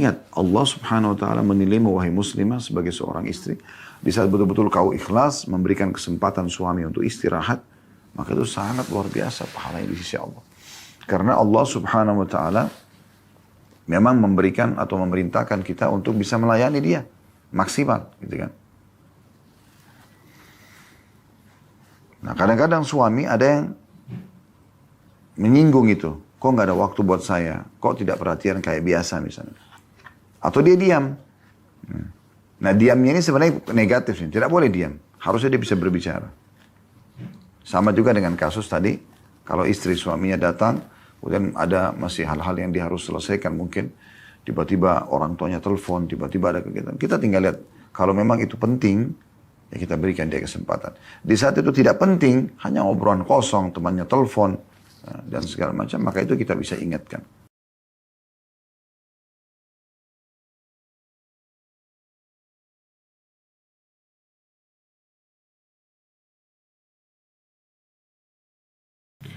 ingat, Allah subhanahu wa ta'ala menilaimu wahai muslimah sebagai seorang istri. Di saat betul-betul kau ikhlas memberikan kesempatan suami untuk istirahat, maka itu sangat luar biasa pahalanya di sisi Allah. Karena Allah subhanahu wa ta'ala memang memberikan atau memerintahkan kita untuk bisa melayani dia maksimal, gitu kan. Nah kadang-kadang suami ada yang menyinggung itu. Kok nggak ada waktu buat saya? Kok tidak perhatian kayak biasa misalnya? Atau dia diam. Nah diamnya ini sebenarnya negatif nih. Tidak boleh diam. Harusnya dia bisa berbicara. Sama juga dengan kasus tadi. Kalau istri suaminya datang, kemudian ada masih hal-hal yang dia harus selesaikan mungkin. Tiba-tiba orang tuanya telepon, tiba-tiba ada kegiatan. Kita tinggal lihat. Kalau memang itu penting, ya kita berikan dia kesempatan. Di saat itu tidak penting, hanya obrolan kosong, temannya telepon, dan segala macam, maka itu kita bisa ingatkan.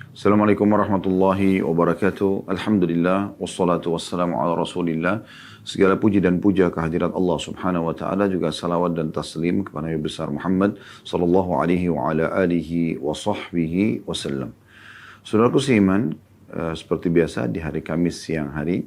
Assalamualaikum warahmatullahi wabarakatuh. Alhamdulillah, wassalatu wassalamu ala rasulillah. Segala puji dan puja kehadirat Allah subhanahu wa ta'ala, juga salawat dan taslim kepada Nabi besar Muhammad sallallahu alaihi wa ala alihi wa sahbihi wasallam. Saudaraku seiman, seperti biasa di hari Kamis siang hari,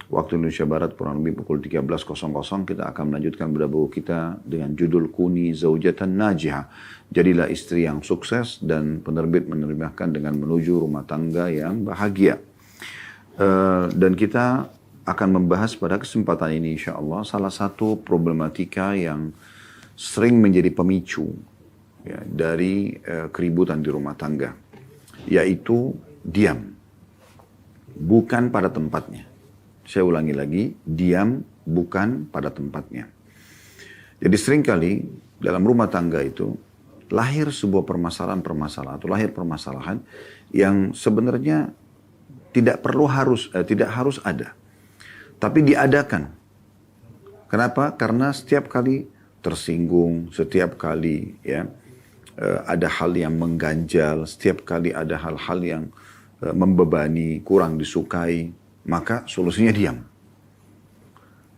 waktu Indonesia Barat kurang lebih pukul 13.00, kita akan melanjutkan buku kita dengan judul Kuni Zaujatan Najihah. Jadilah istri yang sukses, dan penerbit menerjemahkan dengan menuju rumah tangga yang bahagia. Dan kita akan membahas pada kesempatan ini insya Allah salah satu problematika yang sering menjadi pemicu ya, dari keributan di rumah tangga, yaitu diam, bukan pada tempatnya. Saya ulangi lagi, diam bukan pada tempatnya. Jadi seringkali dalam rumah tangga itu lahir sebuah permasalahan-permasalahan atau lahir permasalahan yang sebenarnya tidak harus ada, tapi diadakan. Kenapa? Karena setiap kali tersinggung, setiap kali ya ada hal yang mengganjal, setiap kali ada hal-hal yang membebani, kurang disukai, maka solusinya diam.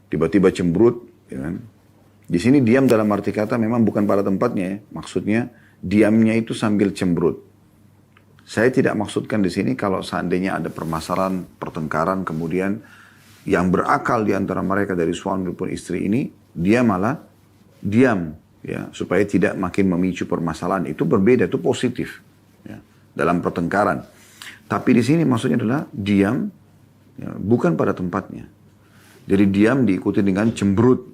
Tiba-tiba cemberut, ya kan? Di sini diam dalam arti kata memang bukan pada tempatnya ya. Maksudnya diamnya itu sambil cemberut. Saya tidak maksudkan di sini kalau seandainya ada permasalahan, pertengkaran, kemudian yang berakal di antara mereka dari suami maupun istri ini, dia malah diam ya, supaya tidak makin memicu permasalahan. Itu berbeda, itu positif ya, dalam pertengkaran. Tapi di sini maksudnya adalah diam ya, bukan pada tempatnya. Jadi diam diikuti dengan cemberut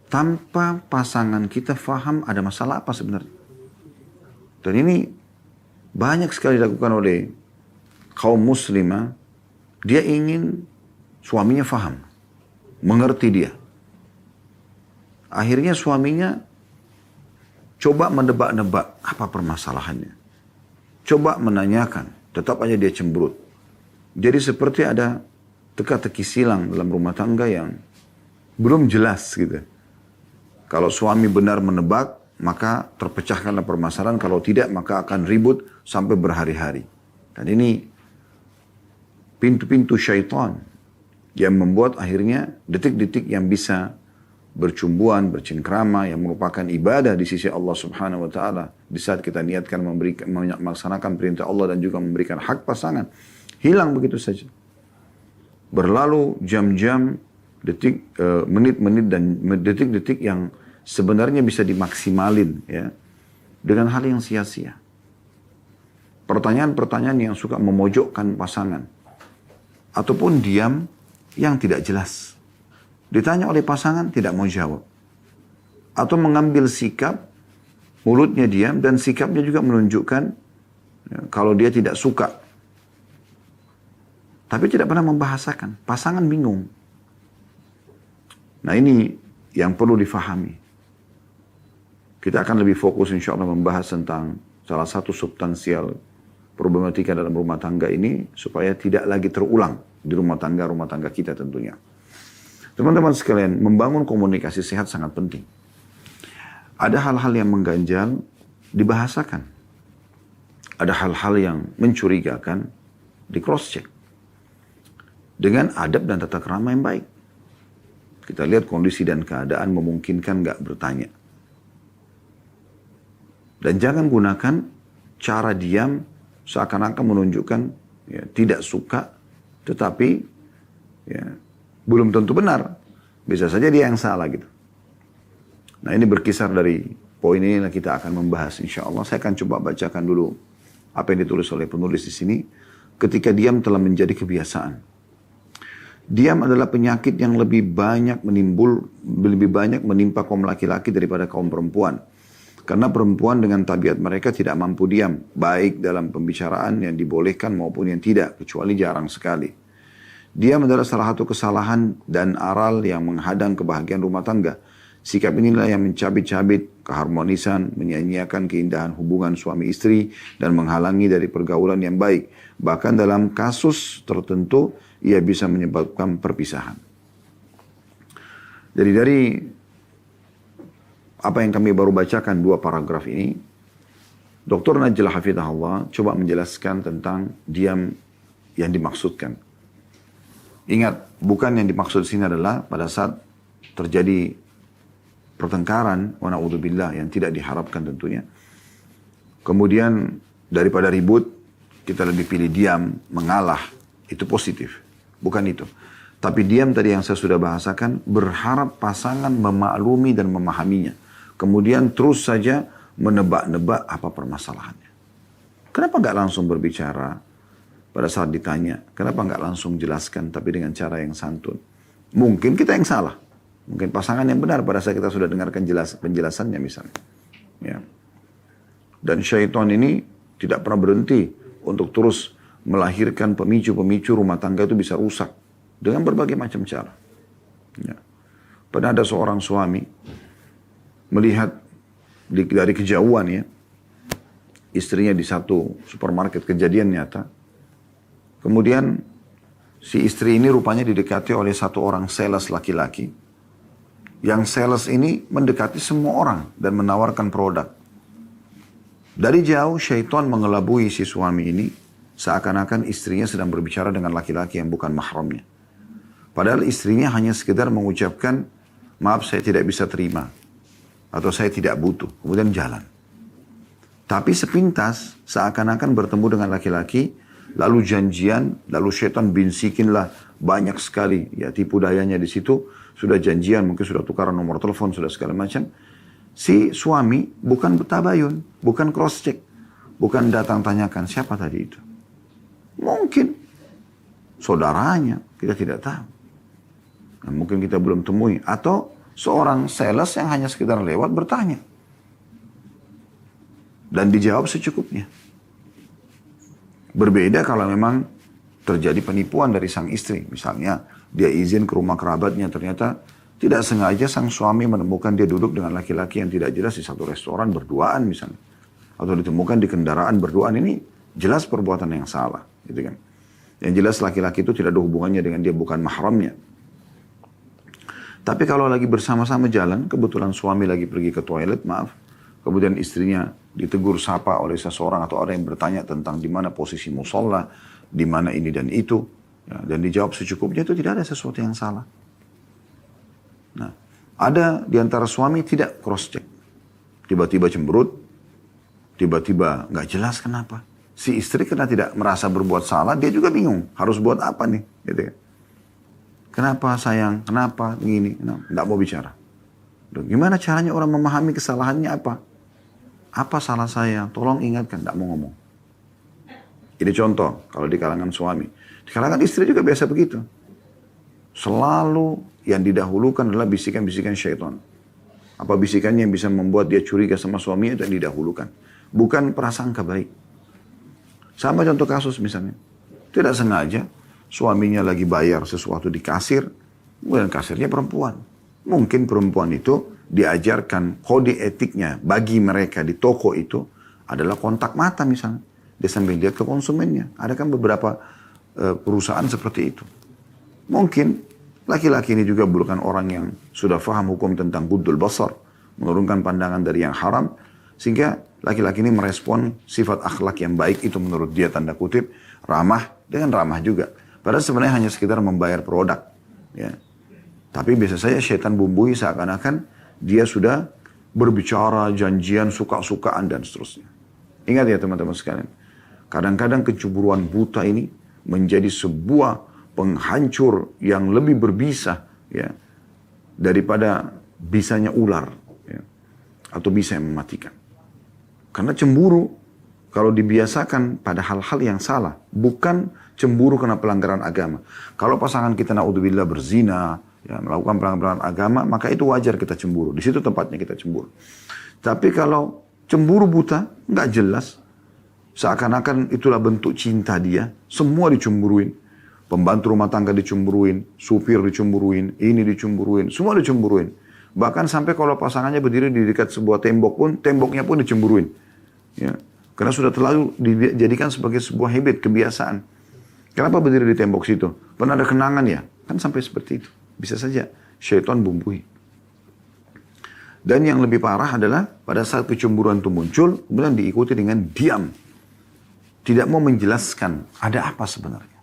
tanpa pasangan kita faham ada masalah apa sebenarnya. Dan ini banyak sekali dilakukan oleh kaum muslimah. Dia ingin suaminya faham, mengerti dia. Akhirnya suaminya coba menebak-nebak apa permasalahannya. Coba menanyakan, tetap aja dia cemberut. Jadi seperti ada teka-teki silang dalam rumah tangga yang belum jelas gitu. Kalau suami benar menebak, maka terpecahkanlah permasalahan. Kalau tidak, maka akan ribut sampai berhari-hari. Dan ini pintu-pintu syaitan yang membuat akhirnya detik-detik yang bisa bercumbuan, bercengkrama, yang merupakan ibadah di sisi Allah subhanahu wa ta'ala. Di saat kita niatkan melaksanakan perintah Allah dan juga memberikan hak pasangan, hilang begitu saja. Berlalu jam-jam, menit-menit dan detik-detik yang sebenarnya bisa dimaksimalin ya, dengan hal yang sia-sia. Pertanyaan-pertanyaan yang suka memojokkan pasangan. Ataupun diam yang tidak jelas. Ditanya oleh pasangan tidak mau jawab. Atau mengambil sikap, mulutnya diam dan sikapnya juga menunjukkan ya, kalau dia tidak suka. Tapi tidak pernah membahasakan. Pasangan bingung. Nah ini yang perlu difahami. Kita akan lebih fokus insya Allah membahas tentang salah satu substansial problematika dalam rumah tangga ini supaya tidak lagi terulang di rumah tangga kita tentunya. Teman-teman sekalian, membangun komunikasi sehat sangat penting. Ada hal-hal yang mengganjal, dibahasakan. Ada hal-hal yang mencurigakan, di cross check. Dengan adab dan tata krama yang baik. Kita lihat kondisi dan keadaan memungkinkan nggak bertanya. Dan jangan gunakan cara diam seakan-akan menunjukkan ya, tidak suka, tetapi ya, belum tentu benar. Bisa saja dia yang salah gitu. Nah ini berkisar dari poin ini kita akan membahas insya Allah. Saya akan coba bacakan dulu apa yang ditulis oleh penulis di sini. Ketika diam telah menjadi kebiasaan. Diam adalah penyakit yang lebih banyak menimpa kaum laki-laki daripada kaum perempuan. Karena perempuan dengan tabiat mereka tidak mampu diam, baik dalam pembicaraan yang dibolehkan maupun yang tidak, kecuali jarang sekali. Diam adalah salah satu kesalahan dan aral yang menghadang kebahagiaan rumah tangga. Sikap inilah yang mencabit-cabit keharmonisan, menyanyiakan keindahan hubungan suami istri, dan menghalangi dari pergaulan yang baik. Bahkan dalam kasus tertentu, ia bisa menyebabkan perpisahan. Jadi dari apa yang kami baru bacakan 2 paragraf ini, Dr. Najlah Hafidhahullah coba menjelaskan tentang diam yang dimaksudkan. Ingat, bukan yang dimaksud di sini adalah pada saat terjadi pertengkaran, wa na'udzubillah, yang tidak diharapkan tentunya. Kemudian daripada ribut, kita lebih pilih diam, mengalah, itu positif. Bukan itu. Tapi diam tadi yang saya sudah bahasakan, berharap pasangan memaklumi dan memahaminya. Kemudian terus saja menebak-nebak apa permasalahannya. Kenapa nggak langsung berbicara pada saat ditanya? Kenapa nggak langsung jelaskan tapi dengan cara yang santun? Mungkin kita yang salah. Mungkin pasangan yang benar pada saat kita sudah dengarkan penjelasannya misalnya. Ya. Dan syaitan ini tidak pernah berhenti untuk terus melahirkan pemicu-pemicu rumah tangga itu bisa rusak. Dengan berbagai macam cara. Ya. Pernah ada seorang suami melihat dari kejauhan ya. Istrinya di satu supermarket, kejadian nyata. Kemudian si istri ini rupanya didekati oleh satu orang sales laki-laki. Yang sales ini mendekati semua orang dan menawarkan produk. Dari jauh syaitan mengelabui si suami ini seakan-akan istrinya sedang berbicara dengan laki-laki yang bukan mahramnya. Padahal istrinya hanya sekedar mengucapkan, maaf saya tidak bisa terima. Atau saya tidak butuh. Kemudian jalan. Tapi sepintas seakan-akan bertemu dengan laki-laki, lalu janjian, lalu syaitan binsikinlah banyak sekali ya tipu dayanya di situ. Sudah janjian, mungkin sudah tukaran nomor telepon, sudah segala macam. Si suami bukan bertabayun, bukan cross check, bukan datang tanyakan siapa tadi itu. Mungkin saudaranya, kita tidak tahu. Nah, mungkin kita belum temui. Atau seorang sales yang hanya sekedar lewat bertanya. Dan dijawab secukupnya. Berbeda kalau memang terjadi penipuan dari sang istri. Misalnya dia izin ke rumah kerabatnya, ternyata tidak sengaja sang suami menemukan dia duduk dengan laki-laki yang tidak jelas di satu restoran berduaan misalnya. Atau ditemukan di kendaraan berduaan, ini jelas perbuatan yang salah. Gitu kan. Yang jelas laki-laki itu tidak ada hubungannya dengan dia, bukan mahramnya. Tapi kalau lagi bersama-sama jalan, kebetulan suami lagi pergi ke toilet, maaf. Kemudian istrinya ditegur sapa oleh seseorang atau orang yang bertanya tentang di mana posisi musola, di mana ini dan itu. Ya, dan dijawab secukupnya, itu tidak ada sesuatu yang salah. Nah, ada di antara suami tidak cross check. Tiba-tiba cemberut, tiba-tiba nggak jelas kenapa. Si istri karena tidak merasa berbuat salah, dia juga bingung. Harus buat apa nih? Gitu kan. Kenapa sayang? Kenapa begini? Nggak mau bicara. Gimana caranya orang memahami kesalahannya apa? Apa salah saya? Tolong ingatkan. Nggak mau ngomong. Ini contoh kalau di kalangan suami. Di kalangan istri juga biasa begitu. Selalu yang didahulukan adalah bisikan-bisikan syaitan. Apa bisikannya yang bisa membuat dia curiga sama suaminya itu yang didahulukan. Bukan prasangka baik. Sama contoh kasus misalnya. Tidak sengaja suaminya lagi bayar sesuatu di kasir. Kemudian kasirnya perempuan. Mungkin perempuan itu diajarkan kode etiknya bagi mereka di toko itu adalah kontak mata misalnya. Dia sambil lihat ke konsumennya. Ada kan beberapa perusahaan seperti itu. Mungkin laki-laki ini juga bukan orang yang sudah faham hukum tentang guddul basar, menurunkan pandangan dari yang haram, sehingga laki-laki ini merespon sifat akhlak yang baik itu menurut dia tanda kutip ramah dengan ramah juga. Padahal sebenarnya hanya sekedar membayar produk. Ya. Tapi biasa saja syaitan bumbui seakan-akan dia sudah berbicara, janjian, suka-sukaan dan seterusnya. Ingat ya teman-teman sekalian. Kadang-kadang kecemburuan buta ini menjadi sebuah penghancur yang lebih berbisa ya, daripada bisanya ular ya, atau bisa yang mematikan. Karena cemburu kalau dibiasakan pada hal-hal yang salah, bukan cemburu karena pelanggaran agama. Kalau pasangan kita naudzubillah berzina, ya, melakukan pelanggaran agama, maka itu wajar kita cemburu. Di situ tempatnya kita cemburu. Tapi kalau cemburu buta, nggak jelas, seakan-akan itulah bentuk cinta dia, semua dicemburuin. Pembantu rumah tangga dicemburuin, supir dicemburuin, ini dicemburuin, semua dicemburuin. Bahkan sampai kalau pasangannya berdiri di dekat sebuah tembok pun, temboknya pun dicemburuin. Ya. Karena sudah terlalu dijadikan sebagai sebuah habit, kebiasaan. Kenapa berdiri di tembok situ? Pernah ada kenangan ya? Kan sampai seperti itu. Bisa saja syaitan bumbui. Dan yang lebih parah adalah pada saat kecemburuan itu muncul, kemudian diikuti dengan diam. Tidak mau menjelaskan ada apa sebenarnya.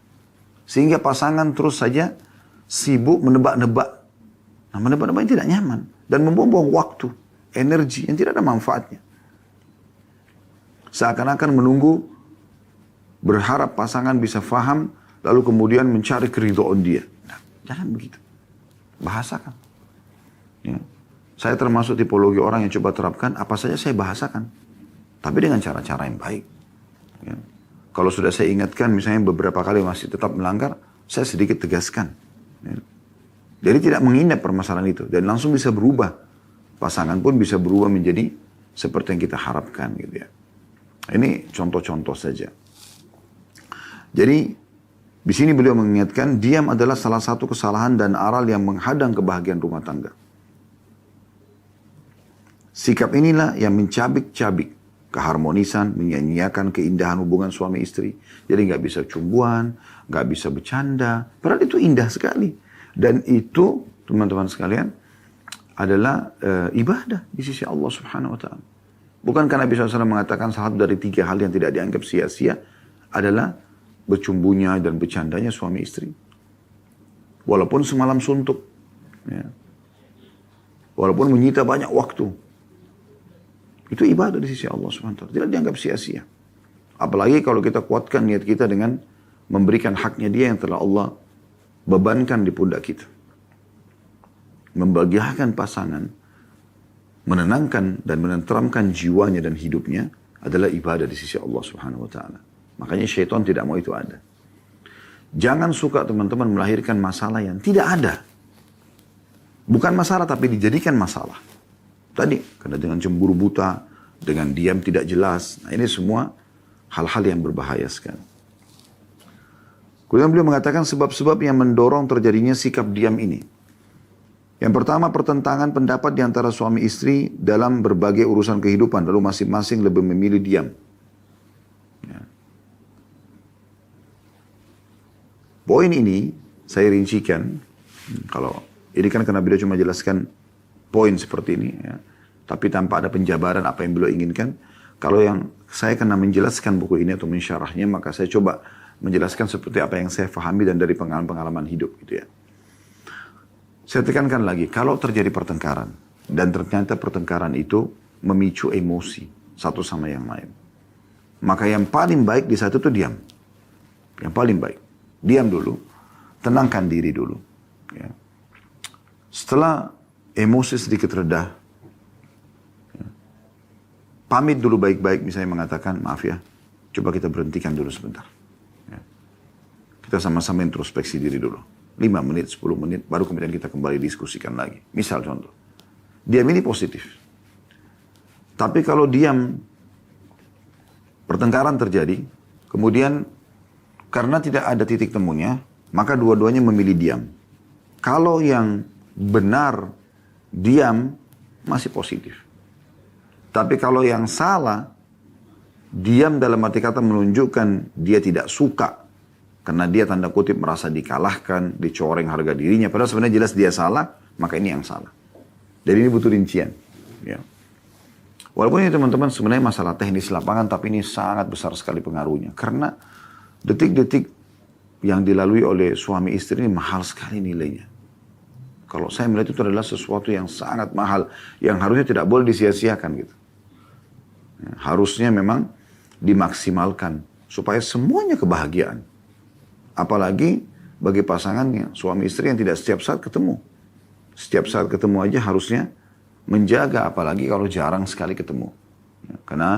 Sehingga pasangan terus saja sibuk menebak-nebak. Nah, menebak-nebak ini tidak nyaman. Dan membuang-buang waktu, energi yang tidak ada manfaatnya. Seakan-akan menunggu, berharap pasangan bisa faham, lalu kemudian mencari keridhaan dia. Nah, jangan begitu. Bahasakan. Ya. Saya termasuk tipologi orang yang coba terapkan, apa saja saya bahasakan. Tapi dengan cara-cara yang baik. Ya. Kalau sudah saya ingatkan, misalnya beberapa kali masih tetap melanggar, saya sedikit tegaskan. Ya. Jadi tidak menginap permasalahan itu. Dan langsung bisa berubah. Pasangan pun bisa berubah menjadi seperti yang kita harapkan. Gitu ya. Ini contoh-contoh saja. Jadi, di sini beliau mengingatkan, diam adalah salah satu kesalahan dan aral yang menghadang kebahagiaan rumah tangga. Sikap inilah yang mencabik-cabik keharmonisan, menyanyiakan keindahan hubungan suami istri. Jadi nggak bisa cumbuan, nggak bisa bercanda. Padahal itu indah sekali. Dan itu, teman-teman sekalian, adalah ibadah di sisi Allah Subhanahu Wa Taala. Bukan karena Nabi SAW mengatakan salah satu dari 3 hal yang tidak dianggap sia-sia adalah bercumbunya dan bercandanya suami istri. Walaupun semalam suntuk. Ya. Walaupun menyita banyak waktu. Itu ibadah di sisi Allah SWT. Tidak dianggap sia-sia. Apalagi kalau kita kuatkan niat kita dengan memberikan haknya dia yang telah Allah bebankan di pundak kita. Membahagiakan pasangan, menenangkan dan menenteramkan jiwanya dan hidupnya adalah ibadah di sisi Allah Subhanahu Wa Taala. Makanya syaitan tidak mau itu ada. Jangan suka teman-teman melahirkan masalah yang tidak ada. Bukan masalah tapi dijadikan masalah. Tadi, karena dengan cemburu buta, dengan diam tidak jelas. Nah ini semua hal-hal yang berbahaya sekali. Kemudian beliau mengatakan sebab-sebab yang mendorong terjadinya sikap diam ini. Yang pertama, pertentangan pendapat di antara suami istri dalam berbagai urusan kehidupan. Lalu masing-masing lebih memilih diam. Ya. Poin ini saya rincikan. Kalau ini kan karena beliau cuma jelaskan poin seperti ini. Ya. Tapi tanpa ada penjabaran apa yang beliau inginkan. Kalau yang saya kena menjelaskan buku ini atau mensyarahnya, maka saya coba menjelaskan seperti apa yang saya fahami dan dari pengalaman-pengalaman hidup gitu ya. Saya tekankan lagi, kalau terjadi pertengkaran, dan ternyata pertengkaran itu memicu emosi satu sama yang lain. Maka yang paling baik di saat itu diam. Yang paling baik. Diam dulu, tenangkan diri dulu. Ya. Setelah emosi sedikit reda, ya, pamit dulu baik-baik, misalnya mengatakan, maaf ya, coba kita berhentikan dulu sebentar. Ya. Kita sama-sama introspeksi diri dulu. 5 menit, 10 menit, baru kemudian kita kembali diskusikan lagi. Misal contoh. Diam ini positif. Tapi kalau diam, pertengkaran terjadi, kemudian karena tidak ada titik temunya, maka dua-duanya memilih diam. Kalau yang benar diam, masih positif. Tapi kalau yang salah, diam dalam arti kata menunjukkan dia tidak suka. Karena dia tanda kutip merasa dikalahkan, dicoreng harga dirinya. Padahal sebenarnya jelas dia salah, maka ini yang salah. Jadi ini butuh rincian. Ya. Walaupun ini teman-teman sebenarnya masalah teknis lapangan, tapi ini sangat besar sekali pengaruhnya. Karena detik-detik yang dilalui oleh suami istri ini mahal sekali nilainya. Kalau saya melihat itu adalah sesuatu yang sangat mahal, yang harusnya tidak boleh disia-siakan gitu. Ya, harusnya memang dimaksimalkan supaya semuanya kebahagiaan. Apalagi bagi pasangannya, suami istri yang tidak setiap saat ketemu. Setiap saat ketemu aja harusnya menjaga, apalagi kalau jarang sekali ketemu. Ya, karena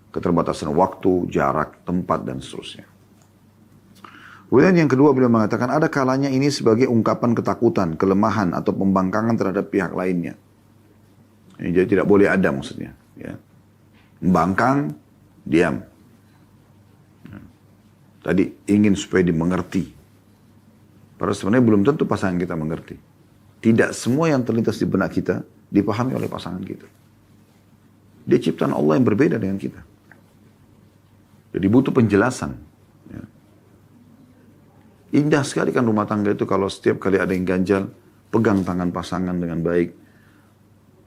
keterbatasan waktu, jarak, tempat, dan seterusnya. Kemudian yang kedua beliau mengatakan ada kalanya ini sebagai ungkapan ketakutan, kelemahan atau pembangkangan terhadap pihak lainnya. Ini jadi tidak boleh ada maksudnya. Ya. Membangkang, diam. Ya. Tadi ingin supaya dimengerti. Padahal sebenarnya belum tentu pasangan kita mengerti. Tidak semua yang terlintas di benak kita dipahami oleh pasangan kita. Dia ciptaan Allah yang berbeda dengan kita. Jadi butuh penjelasan. Ya. Indah sekali kan rumah tangga itu kalau setiap kali ada yang ganjal, pegang tangan pasangan dengan baik,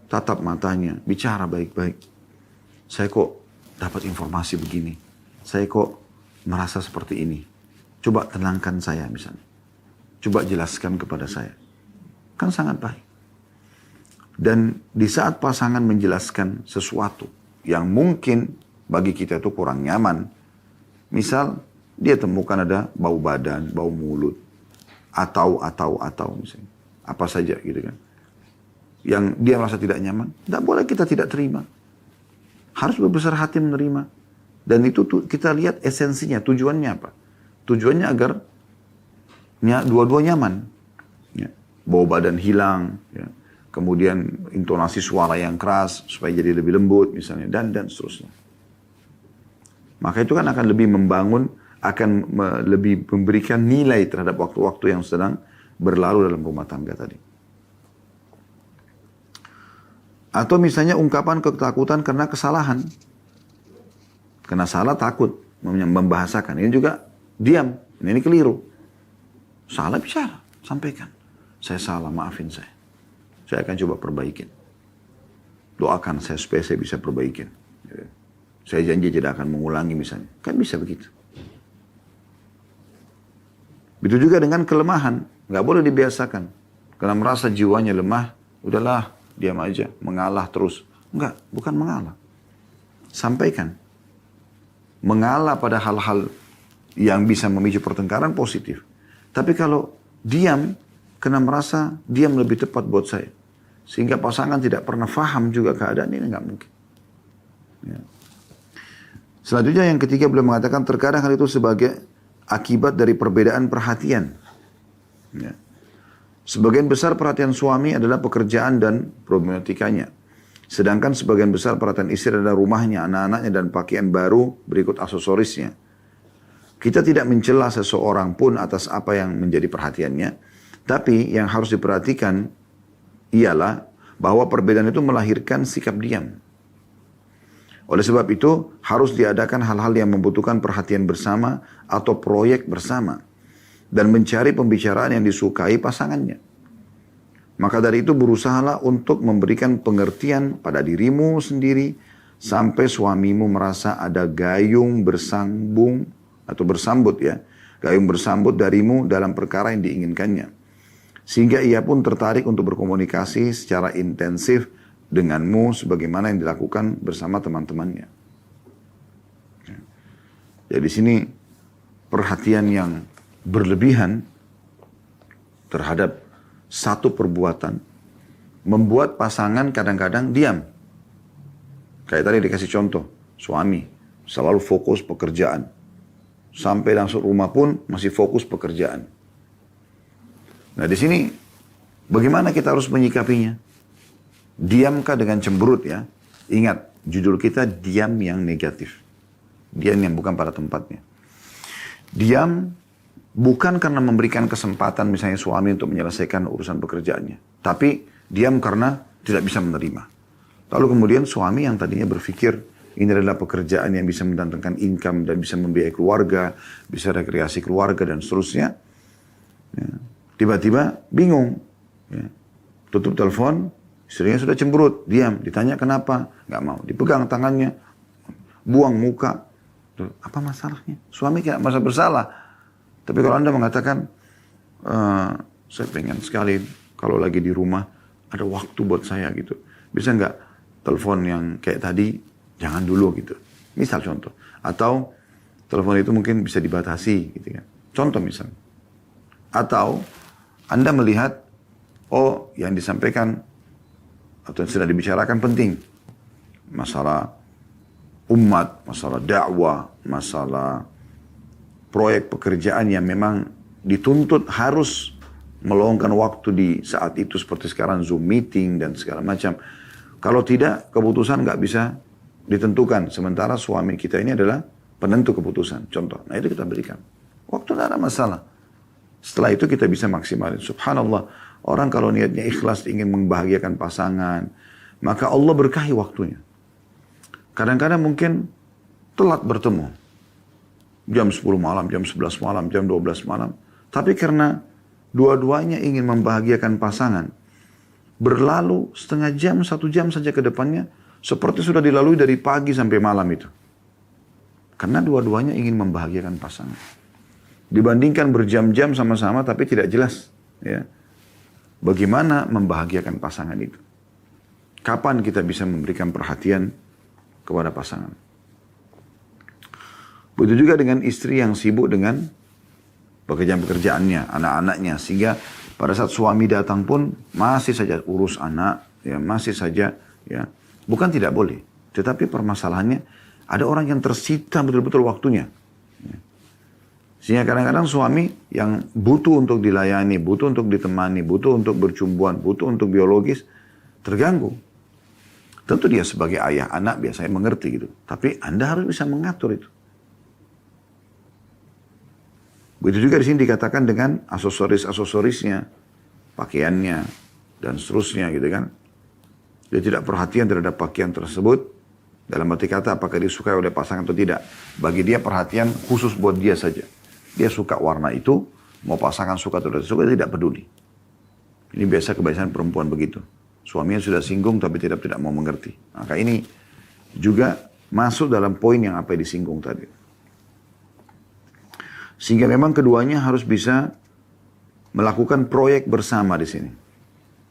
tatap matanya, bicara baik-baik. Saya kok dapat informasi begini, saya kok merasa seperti ini. Coba tenangkan saya misalnya, coba jelaskan kepada saya. Kan sangat baik. Dan di saat pasangan menjelaskan sesuatu yang mungkin bagi kita itu kurang nyaman, misal dia temukan ada bau badan, bau mulut, atau misalnya. Apa saja gitu kan. Yang dia merasa tidak nyaman, tidak boleh kita tidak terima. Harus berbesar hati menerima. Dan itu kita lihat esensinya, tujuannya apa. Tujuannya agar dua-dua nyaman. Ya. Bau badan hilang, ya. Kemudian intonasi suara yang keras, supaya jadi lebih lembut misalnya, dan seterusnya. Maka itu kan akan lebih membangun, akan lebih memberikan nilai terhadap waktu-waktu yang sedang berlalu dalam rumah tangga tadi. Atau misalnya ungkapan ketakutan karena kesalahan. Karena salah takut membahasakan. Ini juga diam. Ini keliru. Salah bicara. Sampaikan. Saya salah, maafin saya. Saya akan coba perbaikin. Doakan saya supaya saya bisa perbaikin. Saya janji tidak akan mengulangi misalnya. Kan bisa begitu. Begitu juga dengan kelemahan. Nggak boleh dibiasakan. Karena merasa jiwanya lemah, udahlah, diam aja, mengalah terus. Enggak, bukan mengalah. Sampaikan. Mengalah pada hal-hal yang bisa memicu pertengkaran positif. Tapi kalau diam, karena merasa diam lebih tepat buat saya. Sehingga pasangan tidak pernah faham juga keadaan ini, nggak mungkin. Ya. Selanjutnya yang ketiga beliau mengatakan terkadang hal itu sebagai akibat dari perbedaan perhatian. Ya. Sebagian besar perhatian suami adalah pekerjaan dan problematikanya. Sedangkan sebagian besar perhatian istri adalah rumahnya, anak-anaknya, dan pakaian baru berikut aksesorisnya. Kita tidak mencela seseorang pun atas apa yang menjadi perhatiannya. Tapi yang harus diperhatikan ialah bahwa perbedaan itu melahirkan sikap diam. Oleh sebab itu harus diadakan hal-hal yang membutuhkan perhatian bersama atau proyek bersama. Dan mencari pembicaraan yang disukai pasangannya. Maka dari itu berusahalah untuk memberikan pengertian pada dirimu sendiri sampai suamimu merasa ada gayung bersambung atau bersambut ya. Gayung bersambut darimu dalam perkara yang diinginkannya. Sehingga ia pun tertarik untuk berkomunikasi secara intensif denganmu sebagaimana yang dilakukan bersama teman-temannya. Jadi di sini perhatian yang berlebihan terhadap satu perbuatan membuat pasangan kadang-kadang diam. Kayak tadi dikasih contoh, suami selalu fokus pekerjaan. Sampai langsung rumah pun masih fokus pekerjaan. Nah di sini bagaimana kita harus menyikapinya? Diamkah dengan cemberut ya? Ingat, judul kita diam yang negatif. Diam yang bukan pada tempatnya. Diam bukan karena memberikan kesempatan misalnya suami untuk menyelesaikan urusan pekerjaannya. Tapi diam karena tidak bisa menerima. Lalu kemudian suami yang tadinya berpikir ini adalah pekerjaan yang bisa mendatangkan income dan bisa membiayai keluarga, bisa rekreasi keluarga dan seterusnya. Ya. Tiba-tiba bingung. Ya. Tutup telepon, istrinya sudah cemberut, diam. Ditanya kenapa, nggak mau. Dipegang tangannya, buang muka. Apa masalahnya? Suami tidak merasa bersalah. Tapi kalau Anda mengatakan, saya pengen sekali kalau lagi di rumah ada waktu buat saya gitu. Bisa nggak telepon yang kayak tadi jangan dulu gitu. Misal contoh. Atau telepon itu mungkin bisa dibatasi gitu kan. Contoh misal. Atau Anda melihat, oh yang disampaikan atau yang sudah dibicarakan penting. Masalah umat, masalah dakwah, masalah proyek pekerjaan yang memang dituntut harus meluangkan waktu di saat itu seperti sekarang Zoom meeting dan segala macam. Kalau tidak, keputusan nggak bisa ditentukan. Sementara suami kita ini adalah penentu keputusan. Contoh, nah itu kita berikan. Waktu tidak ada masalah. Setelah itu kita bisa maksimalin. Subhanallah, orang kalau niatnya ikhlas ingin membahagiakan pasangan, maka Allah berkahi waktunya. Kadang-kadang mungkin telat bertemu. Jam 10 malam, jam 11 malam, jam 12 malam. Tapi karena dua-duanya ingin membahagiakan pasangan, berlalu setengah jam, 1 jam saja ke depannya, seperti sudah dilalui dari pagi sampai malam itu. Karena dua-duanya ingin membahagiakan pasangan. Dibandingkan berjam-jam sama-sama tapi tidak jelas. Ya. Bagaimana membahagiakan pasangan itu? Kapan kita bisa memberikan perhatian kepada pasangan? Begitu juga dengan istri yang sibuk dengan pekerjaan-pekerjaannya, anak-anaknya. Sehingga pada saat suami datang pun masih saja urus anak, ya, masih saja, ya, bukan tidak boleh. Tetapi permasalahannya ada orang yang tersita betul-betul waktunya. Ya. Sehingga kadang-kadang suami yang butuh untuk dilayani, butuh untuk ditemani, butuh untuk bercumbuan, butuh untuk biologis, terganggu. Tentu dia sebagai ayah anak biasanya mengerti gitu. Tapi Anda harus bisa mengatur itu. Begitu juga di sini dikatakan dengan aksesoris-aksesorisnya, pakaiannya, dan seterusnya gitu kan. Dia tidak perhatian terhadap pakaian tersebut. Dalam arti kata apakah disukai oleh pasangan atau tidak. Bagi dia perhatian khusus buat dia saja. Dia suka warna itu, mau pasangan suka atau tidak suka, dia tidak peduli. Ini biasa kebiasaan perempuan begitu. Suaminya sudah singgung tapi tidak mau mengerti. Maka ini juga masuk dalam poin yang apa yang disinggung tadi. Sehingga memang keduanya harus bisa melakukan proyek bersama di sini.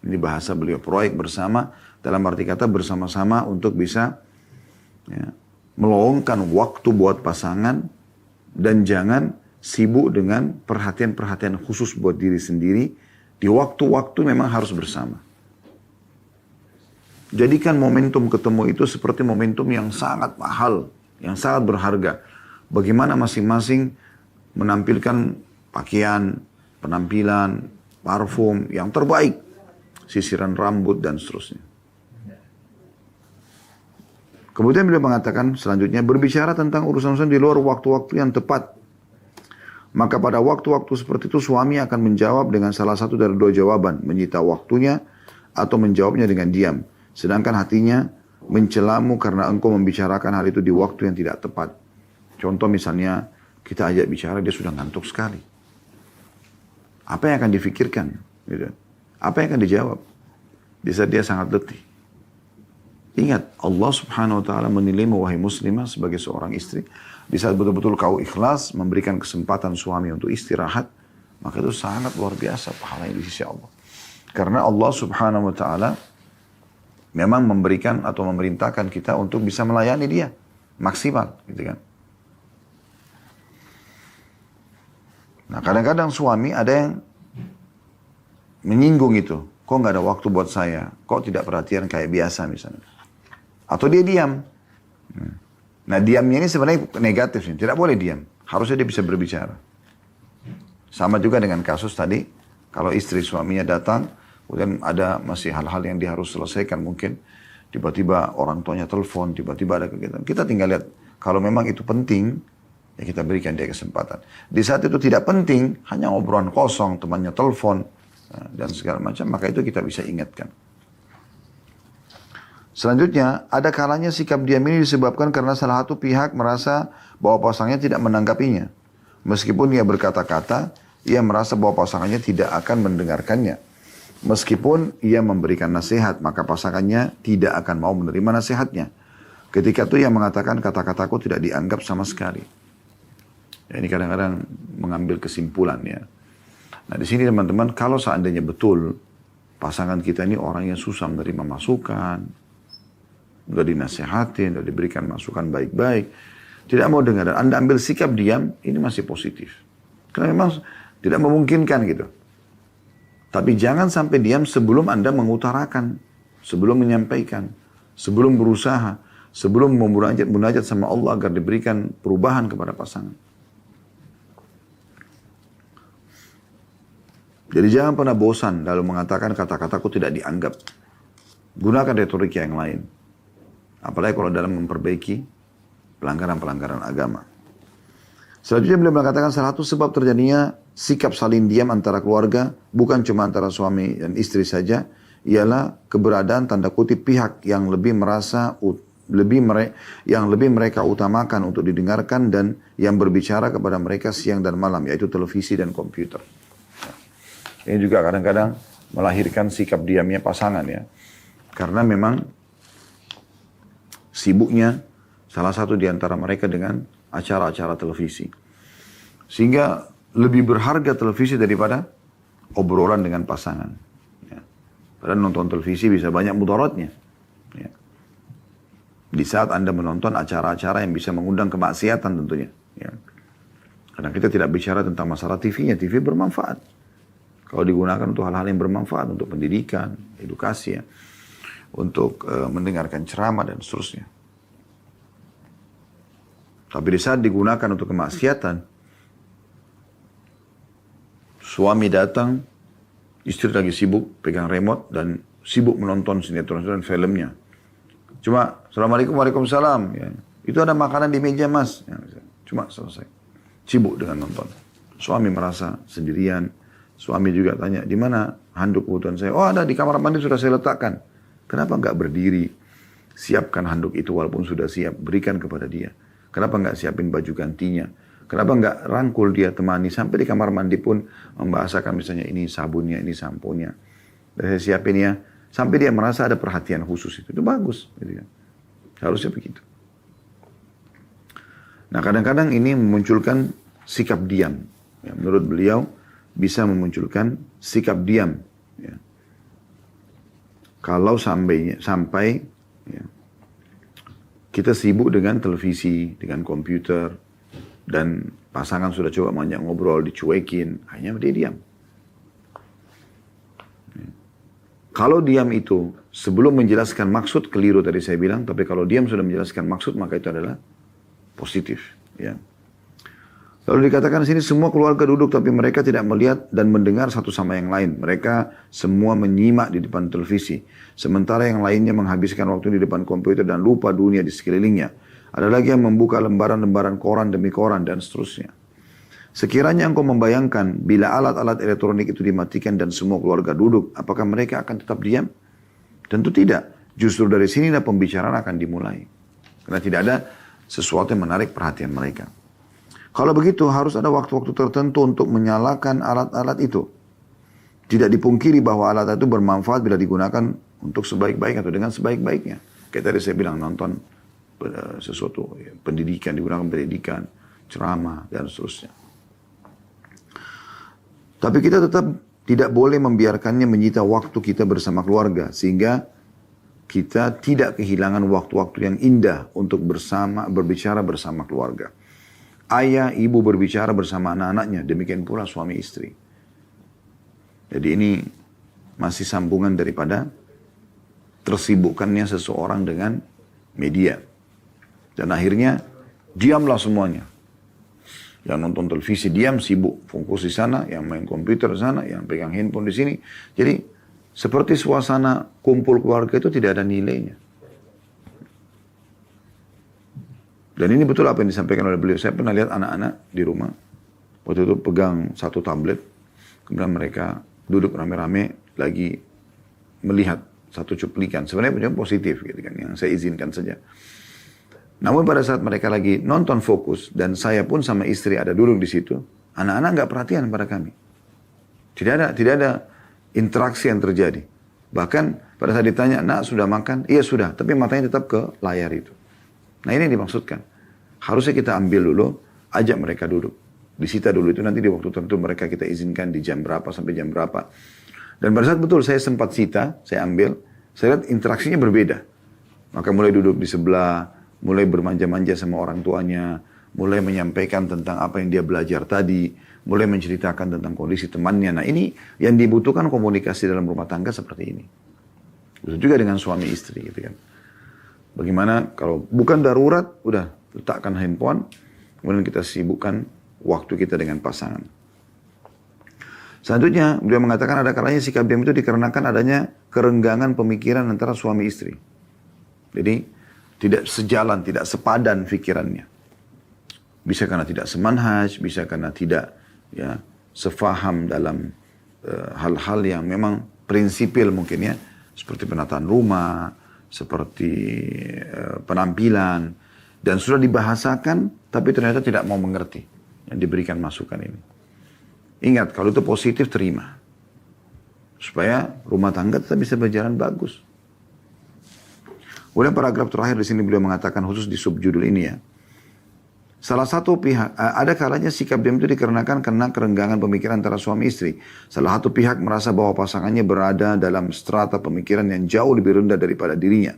Ini bahasa beliau, proyek bersama dalam arti kata bersama-sama untuk bisa ya, meluangkan waktu buat pasangan dan jangan sibuk dengan perhatian-perhatian khusus buat diri sendiri. Di waktu-waktu memang harus bersama. Jadikan momentum ketemu itu seperti momentum yang sangat mahal, yang sangat berharga. Bagaimana masing-masing menampilkan pakaian, penampilan, parfum yang terbaik, sisiran rambut dan seterusnya. Kemudian beliau mengatakan selanjutnya, berbicara tentang urusan-urusan di luar waktu-waktu yang tepat. Maka pada waktu-waktu seperti itu suami akan menjawab dengan salah satu dari 2 jawaban, menyita waktunya atau menjawabnya dengan diam. Sedangkan hatinya mencelamu karena engkau membicarakan hal itu di waktu yang tidak tepat. Contoh misalnya, kita ajak bicara, dia sudah ngantuk sekali. Apa yang akan difikirkan? Gitu. Apa yang akan dijawab? Di saat dia sangat letih. Ingat, Allah subhanahu wa ta'ala menilaimu wahai muslimah sebagai seorang istri. Di saat betul-betul kau ikhlas, memberikan kesempatan suami untuk istirahat, maka itu sangat luar biasa pahalanya di sisi Allah. Karena Allah subhanahu wa ta'ala memang memberikan atau memerintahkan kita untuk bisa melayani dia maksimal, gitu kan. Nah kadang-kadang suami ada yang menyinggung itu, kok nggak ada waktu buat saya, kok tidak perhatian kayak biasa misalnya, atau dia diam. Nah diamnya ini sebenarnya negatif nih, tidak boleh diam, harusnya dia bisa berbicara. Sama juga dengan kasus tadi, kalau istri suaminya datang, kemudian ada masih hal-hal yang dia harus selesaikan mungkin. Tiba-tiba orang tuanya telepon, tiba-tiba ada kegiatan. Kita tinggal lihat, kalau memang itu penting, ya kita berikan dia kesempatan. Di saat itu tidak penting, hanya obrolan kosong, temannya telepon, dan segala macam, maka itu kita bisa ingatkan. Selanjutnya, ada kalanya sikap diam ini disebabkan karena salah satu pihak merasa bahwa pasangannya tidak menanggapinya. Meskipun ia berkata-kata, ia merasa bahwa pasangannya tidak akan mendengarkannya. Meskipun ia memberikan nasihat, maka pasangannya tidak akan mau menerima nasihatnya. Ketika itu ia mengatakan kata-kataku tidak dianggap sama sekali. Ya, ini kadang-kadang mengambil kesimpulan ya. Nah di sini teman-teman, kalau seandainya betul pasangan kita ini orang yang susah menerima masukan, nggak dinasehatin, nggak diberikan masukan baik-baik, tidak mau dengar, dan Anda ambil sikap diam, ini masih positif. Karena memang tidak memungkinkan gitu. Tapi jangan sampai diam sebelum Anda mengutarakan, sebelum menyampaikan, sebelum berusaha, sebelum munajat sama Allah agar diberikan perubahan kepada pasangan. Jadi jangan pernah bosan dalam mengatakan kata-kataku tidak dianggap. Gunakan retorika yang lain. Apalagi kalau dalam memperbaiki pelanggaran-pelanggaran agama. Selanjutnya beliau mengatakan salah satu sebab terjadinya sikap saling diam antara keluarga, bukan cuma antara suami dan istri saja, ialah keberadaan tanda kutip pihak yang lebih mereka utamakan untuk didengarkan dan yang berbicara kepada mereka siang dan malam, yaitu televisi dan komputer. Ini juga kadang-kadang melahirkan sikap diamnya pasangan ya. Karena memang sibuknya salah satu di antara mereka dengan acara-acara televisi. Sehingga lebih berharga televisi daripada obrolan dengan pasangan. Ya. Padahal nonton televisi bisa banyak mudaratnya. Ya. Di saat Anda menonton acara-acara yang bisa mengundang kemaksiatan tentunya. Ya. Karena kita tidak bicara tentang masalah TV-nya. TV bermanfaat. Kalau digunakan untuk hal-hal yang bermanfaat, untuk pendidikan, edukasi ya. Untuk mendengarkan ceramah dan seterusnya. Tapi di saat digunakan untuk kemaksiatan, suami datang, istri lagi sibuk pegang remote dan sibuk menonton sinetron dan filmnya. Cuma, Assalamualaikum, Waalaikumsalam. Ya. Itu ada makanan di meja mas. Ya, cuma selesai. Sibuk dengan nonton. Suami merasa sendirian. Suami juga tanya, di mana handuk kebutuhan saya? Oh ada, di kamar mandi sudah saya letakkan. Kenapa enggak berdiri? Siapkan handuk itu walaupun sudah siap. Berikan kepada dia. Kenapa enggak siapin baju gantinya? Kenapa enggak rangkul dia, temani. Sampai di kamar mandi pun membahasakan misalnya ini sabunnya, ini samponya. Dan saya siapin ya. Sampai dia merasa ada perhatian khusus itu. Itu bagus. Gitu kan. Harusnya begitu. Nah kadang-kadang ini memunculkan sikap diam. Ya, menurut beliau, bisa memunculkan sikap diam. Ya. Kalau sampai ya, kita sibuk dengan televisi, dengan komputer, dan pasangan sudah coba banyak ngobrol, dicuekin, hanya dia diam. Ya. Kalau diam itu sebelum menjelaskan maksud, keliru tadi saya bilang, tapi kalau diam sudah menjelaskan maksud, maka itu adalah positif. Ya. Lalu dikatakan di sini semua keluarga duduk tapi mereka tidak melihat dan mendengar satu sama yang lain. Mereka semua menyimak di depan televisi. Sementara yang lainnya menghabiskan waktu di depan komputer dan lupa dunia di sekelilingnya. Ada lagi yang membuka lembaran-lembaran koran demi koran dan seterusnya. Sekiranya engkau membayangkan bila alat-alat elektronik itu dimatikan dan semua keluarga duduk, apakah mereka akan tetap diam? Tentu tidak. Justru dari sinilah pembicaraan akan dimulai. Karena tidak ada sesuatu yang menarik perhatian mereka. Kalau begitu harus ada waktu-waktu tertentu untuk menyalakan alat-alat itu. Tidak dipungkiri bahwa alat itu bermanfaat bila digunakan untuk sebaik-baik atau dengan sebaik-baiknya. Kayak tadi saya bilang nonton sesuatu pendidikan, digunakan pendidikan, ceramah dan seterusnya. Tapi kita tetap tidak boleh membiarkannya menyita waktu kita bersama keluarga. Sehingga kita tidak kehilangan waktu-waktu yang indah untuk berbicara bersama keluarga. Ayah, ibu berbicara bersama anak-anaknya, demikian pula suami istri. Jadi ini masih sambungan daripada tersibukkannya seseorang dengan media. Dan akhirnya diamlah semuanya. Yang nonton televisi diam, sibuk, fokus di sana, yang main komputer di sana, yang pegang handphone di sini. Jadi seperti suasana kumpul keluarga itu tidak ada nilainya. Dan ini betul apa yang disampaikan oleh beliau. Saya pernah lihat anak-anak di rumah. Waktu itu pegang satu tablet. Kemudian mereka duduk rame-rame lagi melihat satu cuplikan. Sebenarnya positif gitu kan. Yang saya izinkan saja. Namun pada saat mereka lagi nonton fokus. Dan saya pun sama istri ada duduk di situ. Anak-anak nggak perhatian pada kami. Tidak ada interaksi yang terjadi. Bahkan pada saat ditanya, nak sudah makan? Iya sudah. Tapi matanya tetap ke layar itu. Nah ini yang dimaksudkan. Harusnya kita ambil dulu, ajak mereka duduk. Disita dulu itu nanti di waktu tertentu mereka kita izinkan di jam berapa sampai jam berapa. Dan pada saat betul saya sempat sita, saya ambil, saya lihat interaksinya berbeda. Maka mulai duduk di sebelah, mulai bermanja-manja sama orang tuanya, mulai menyampaikan tentang apa yang dia belajar tadi, mulai menceritakan tentang kondisi temannya. Nah ini yang dibutuhkan komunikasi dalam rumah tangga seperti ini. Begitu juga dengan suami istri gitu kan. Bagaimana kalau bukan darurat, udah letakkan handphone, kemudian kita sibukkan waktu kita dengan pasangan. Selanjutnya, beliau mengatakan ada kalanya sikap diam itu dikarenakan adanya kerenggangan pemikiran antara suami istri. Jadi, tidak sejalan, tidak sepadan pikirannya. Bisa karena tidak semanhaj, bisa karena tidak ya sefaham dalam hal-hal yang memang prinsipil mungkin ya. Seperti penataan rumah, seperti penampilan. Dan sudah dibahasakan, tapi ternyata tidak mau mengerti yang diberikan masukan ini. Ingat, kalau itu positif, terima. Supaya rumah tangga tetap bisa berjalan bagus. Kemudian paragraf terakhir di sini beliau mengatakan khusus di subjudul ini ya. Salah satu pihak, ada kalanya sikap diam itu dikarenakan karena kerenggangan pemikiran antara suami istri. Salah satu pihak merasa bahwa pasangannya berada dalam strata pemikiran yang jauh lebih rendah daripada dirinya.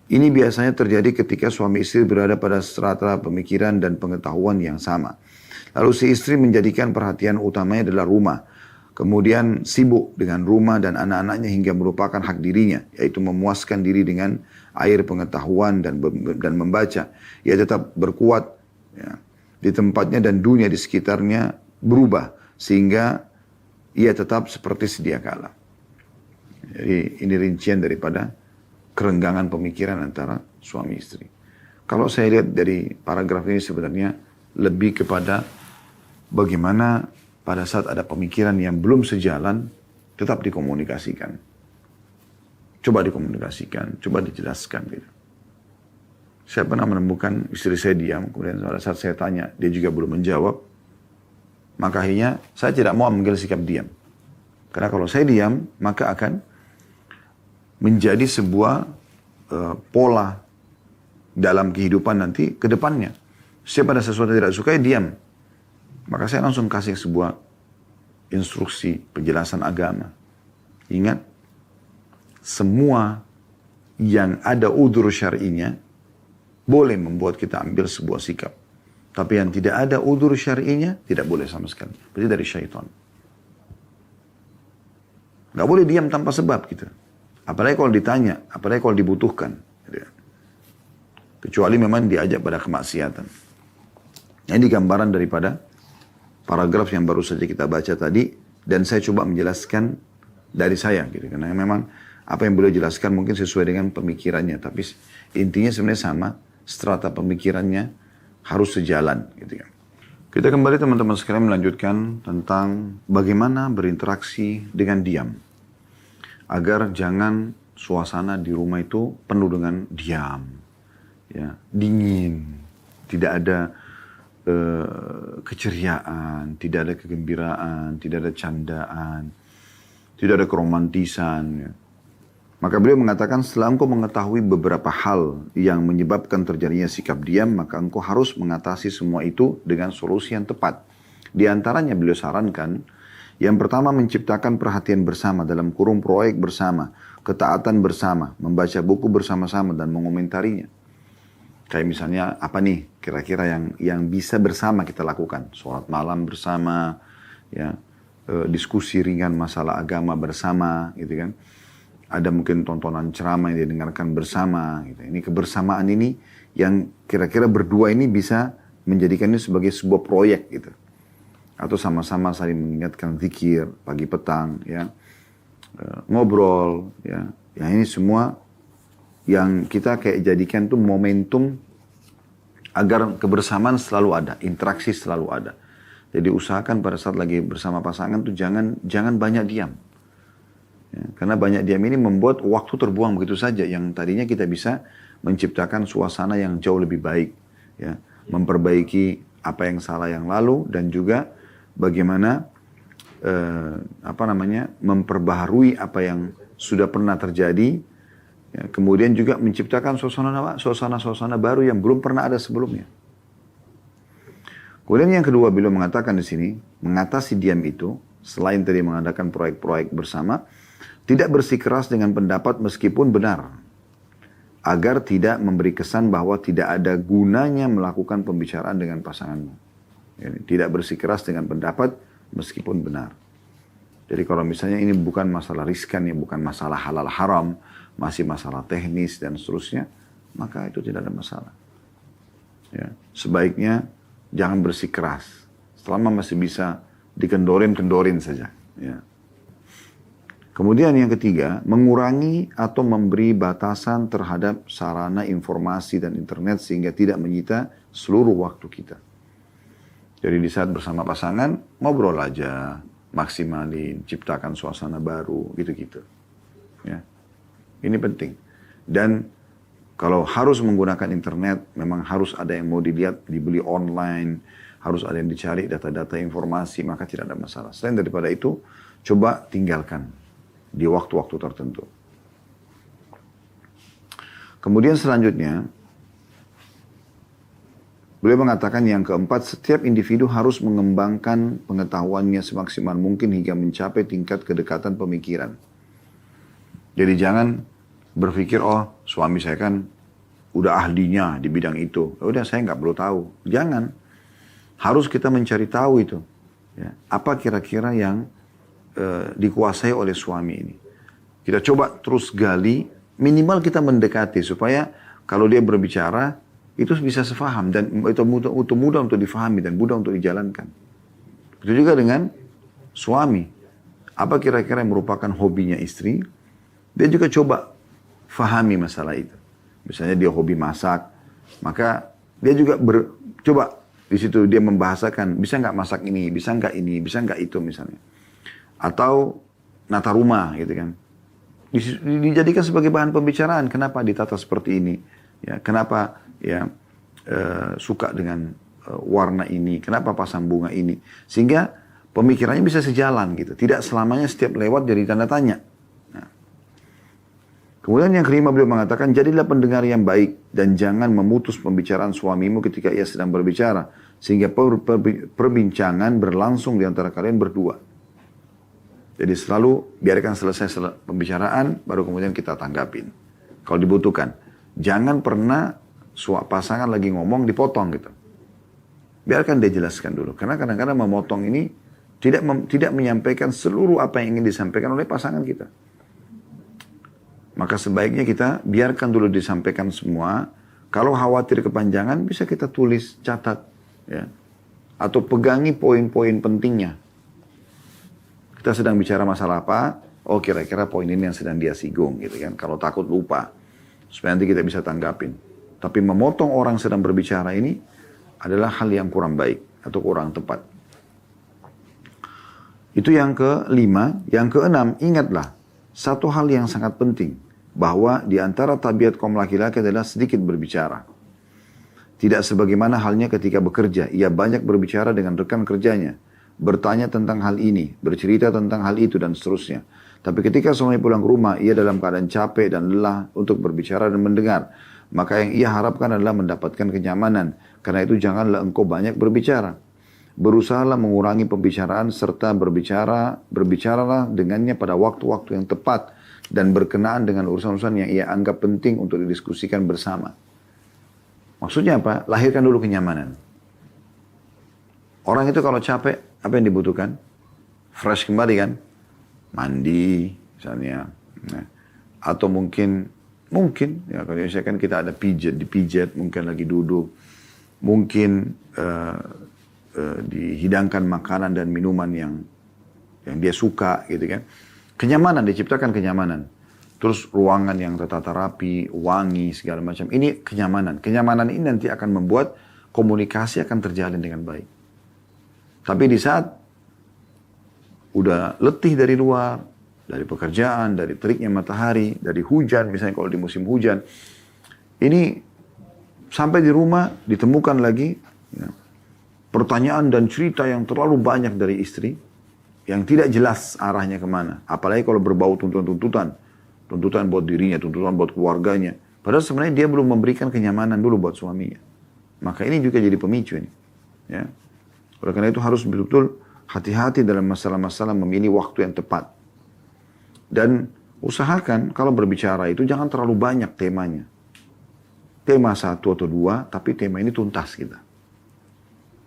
Ini biasanya terjadi ketika suami istri berada pada strata pemikiran dan pengetahuan yang sama. Lalu si istri menjadikan perhatian utamanya adalah rumah. Kemudian sibuk dengan rumah dan anak-anaknya hingga merupakan hak dirinya, yaitu memuaskan diri dengan air pengetahuan dan membaca. Ia tetap berkuat ya, di tempatnya dan dunia di sekitarnya berubah sehingga ia tetap seperti sedia kala. Jadi ini rincian daripada kerenggangan pemikiran antara suami istri. Kalau saya lihat dari paragraf ini sebenarnya lebih kepada bagaimana pada saat ada pemikiran yang belum sejalan, tetap dikomunikasikan. Coba dikomunikasikan, coba dijelaskan. Gitu. Saya pernah menemukan istri saya diam, kemudian pada saat saya tanya, dia juga belum menjawab. Maka akhirnya saya tidak mau ambil sikap diam. Karena kalau saya diam, maka akan menjadi sebuah pola dalam kehidupan nanti ke depannya. Setiap ada sesuatu yang tidak suka, ya diam. Maka saya langsung kasih sebuah instruksi penjelasan agama. Ingat, semua yang ada udzur syar'inya boleh membuat kita ambil sebuah sikap. Tapi yang tidak ada udzur syar'inya tidak boleh sama sekali. Berarti dari syaitan. Gak boleh diam tanpa sebab gitu. Apalagi kalau ditanya, apalagi kalau dibutuhkan. Kecuali memang diajak pada kemaksiatan. Ini gambaran daripada paragraf yang baru saja kita baca tadi, dan saya coba menjelaskan dari saya gitu, karena memang apa yang beliau jelaskan mungkin sesuai dengan pemikirannya, tapi intinya sebenarnya sama, strata pemikirannya harus sejalan gitu ya. Kita kembali teman-teman sekalian melanjutkan tentang bagaimana berinteraksi dengan diam, agar jangan suasana di rumah itu penuh dengan diam, ya, dingin, tidak ada keceriaan, tidak ada kegembiraan, tidak ada candaan, tidak ada keromantisan. Ya. Maka beliau mengatakan setelah engkau mengetahui beberapa hal yang menyebabkan terjadinya sikap diam, maka engkau harus mengatasi semua itu dengan solusi yang tepat. Di antaranya beliau sarankan, yang pertama menciptakan perhatian bersama dalam kurung proyek bersama, ketaatan bersama, membaca buku bersama-sama dan mengomentarinya. Kayak misalnya apa nih kira-kira yang bisa bersama kita lakukan. Sholat malam bersama, ya, diskusi ringan masalah agama bersama, gitu kan. Ada mungkin tontonan ceramah yang didengarkan bersama. Gitu. Ini kebersamaan ini yang kira-kira berdua ini bisa menjadikannya sebagai sebuah proyek gitu. Atau sama-sama saling mengingatkan zikir pagi petang, ya, ngobrol, ya. Yang ini semua yang kita kayak jadikan tuh momentum agar kebersamaan selalu ada, interaksi selalu ada. Jadi usahakan pada saat lagi bersama pasangan tuh jangan banyak diam. Ya, karena banyak diam ini membuat waktu terbuang begitu saja yang tadinya kita bisa menciptakan suasana yang jauh lebih baik, ya, memperbaiki apa yang salah yang lalu dan juga bagaimana memperbaharui apa yang sudah pernah terjadi. Ya, kemudian juga menciptakan suasana baru yang belum pernah ada sebelumnya. Kemudian yang kedua beliau mengatakan di sini, mengatasi diam itu selain tadi mengadakan proyek-proyek bersama, tidak bersikeras dengan pendapat meskipun benar, agar tidak memberi kesan bahwa tidak ada gunanya melakukan pembicaraan dengan pasanganmu. Yani, tidak bersikeras dengan pendapat meskipun benar. Jadi kalau misalnya ini bukan masalah riskan, ya bukan masalah halal haram, masih masalah teknis dan seterusnya, maka itu tidak ada masalah. Ya, sebaiknya jangan bersikeras, selama masih bisa dikendorin-kendorin saja. Ya. Kemudian yang ketiga, mengurangi atau memberi batasan terhadap sarana informasi dan internet sehingga tidak menyita seluruh waktu kita. Jadi di saat bersama pasangan, ngobrol aja, maksimalin, ciptakan suasana baru, gitu-gitu. Ya. Ini penting. Dan kalau harus menggunakan internet, memang harus ada yang mau dilihat, dibeli online, harus ada yang dicari data-data informasi, maka tidak ada masalah. Selain daripada itu, coba tinggalkan di waktu-waktu tertentu. Kemudian selanjutnya, beliau mengatakan yang keempat, setiap individu harus mengembangkan pengetahuannya semaksimal mungkin hingga mencapai tingkat kedekatan pemikiran. Jadi jangan berpikir, oh suami saya kan udah ahlinya di bidang itu. Ya udah saya nggak perlu tahu. Jangan. Harus kita mencari tahu itu. Ya. Apa kira-kira yang dikuasai oleh suami ini. Kita coba terus gali, minimal kita mendekati supaya kalau dia berbicara, itu bisa sefaham dan itu mudah untuk difahami dan mudah untuk dijalankan. Itu juga dengan suami. Apa kira-kira yang merupakan hobinya istri, dia juga coba fahami masalah itu. Misalnya dia hobi masak, maka dia juga coba di situ dia membahasakan, bisa nggak masak ini, bisa nggak itu misalnya. Atau nata rumah gitu kan. Dijadikan sebagai bahan pembicaraan, kenapa ditata seperti ini? Ya, kenapa ya suka dengan warna ini, kenapa pasang bunga ini, sehingga pemikirannya bisa sejalan gitu, tidak selamanya setiap lewat jadi tanda tanya. Nah. Kemudian yang kelima beliau mengatakan, jadilah pendengar yang baik dan jangan memutus pembicaraan suamimu ketika ia sedang berbicara, sehingga perbincangan berlangsung di antara kalian berdua. Jadi selalu biarkan selesai pembicaraan, baru kemudian kita tanggapin kalau dibutuhkan. Jangan pernah pasangan lagi ngomong dipotong gitu. Biarkan dia jelaskan dulu. Karena kadang-kadang memotong ini tidak menyampaikan seluruh apa yang ingin disampaikan oleh pasangan kita. Maka sebaiknya kita biarkan dulu disampaikan semua. Kalau khawatir kepanjangan bisa kita tulis, catat. Ya. Atau pegangi poin-poin pentingnya. Kita sedang bicara masalah apa? Oh kira-kira poin ini yang sedang dia singgung gitu kan. Kalau takut lupa. Supaya nanti kita bisa tanggapin. Tapi memotong orang sedang berbicara ini adalah hal yang kurang baik atau kurang tepat. Itu yang kelima. Yang keenam, ingatlah satu hal yang sangat penting. Bahwa di antara tabiat kaum laki-laki adalah sedikit berbicara. Tidak sebagaimana halnya ketika bekerja. Ia banyak berbicara dengan rekan kerjanya. Bertanya tentang hal ini. Bercerita tentang hal itu dan seterusnya. Tapi ketika suami pulang ke rumah, ia dalam keadaan capek dan lelah untuk berbicara dan mendengar. Maka yang ia harapkan adalah mendapatkan kenyamanan. Karena itu janganlah engkau banyak berbicara. Berusahalah mengurangi pembicaraan serta berbicaralah dengannya pada waktu-waktu yang tepat. Dan berkenaan dengan urusan-urusan yang ia anggap penting untuk didiskusikan bersama. Maksudnya apa? Lahirkan dulu kenyamanan. Orang itu kalau capek, apa yang dibutuhkan? Fresh kembali kan? Mandi misalnya, nah. Atau mungkin ya kalau misalkan kita ada dipijat, mungkin lagi duduk, mungkin dihidangkan makanan dan minuman yang dia suka gitu kan, kenyamanan, diciptakan kenyamanan, terus ruangan yang tertata rapi, wangi segala macam, ini kenyamanan ini nanti akan membuat komunikasi akan terjalin dengan baik. Tapi di saat udah letih dari luar, dari pekerjaan, dari teriknya matahari, dari hujan, misalnya kalau di musim hujan, ini sampai di rumah ditemukan lagi ya, pertanyaan dan cerita yang terlalu banyak dari istri, yang tidak jelas arahnya kemana. Apalagi kalau berbau tuntutan buat dirinya, tuntutan buat keluarganya. Padahal sebenarnya dia belum memberikan kenyamanan dulu buat suaminya. Maka ini juga jadi pemicu ini. Ya. Oleh karena itu harus betul-betul hati-hati dalam masalah-masalah memilih waktu yang tepat. Dan usahakan kalau berbicara itu jangan terlalu banyak temanya. Tema satu atau dua, tapi tema ini tuntas kita.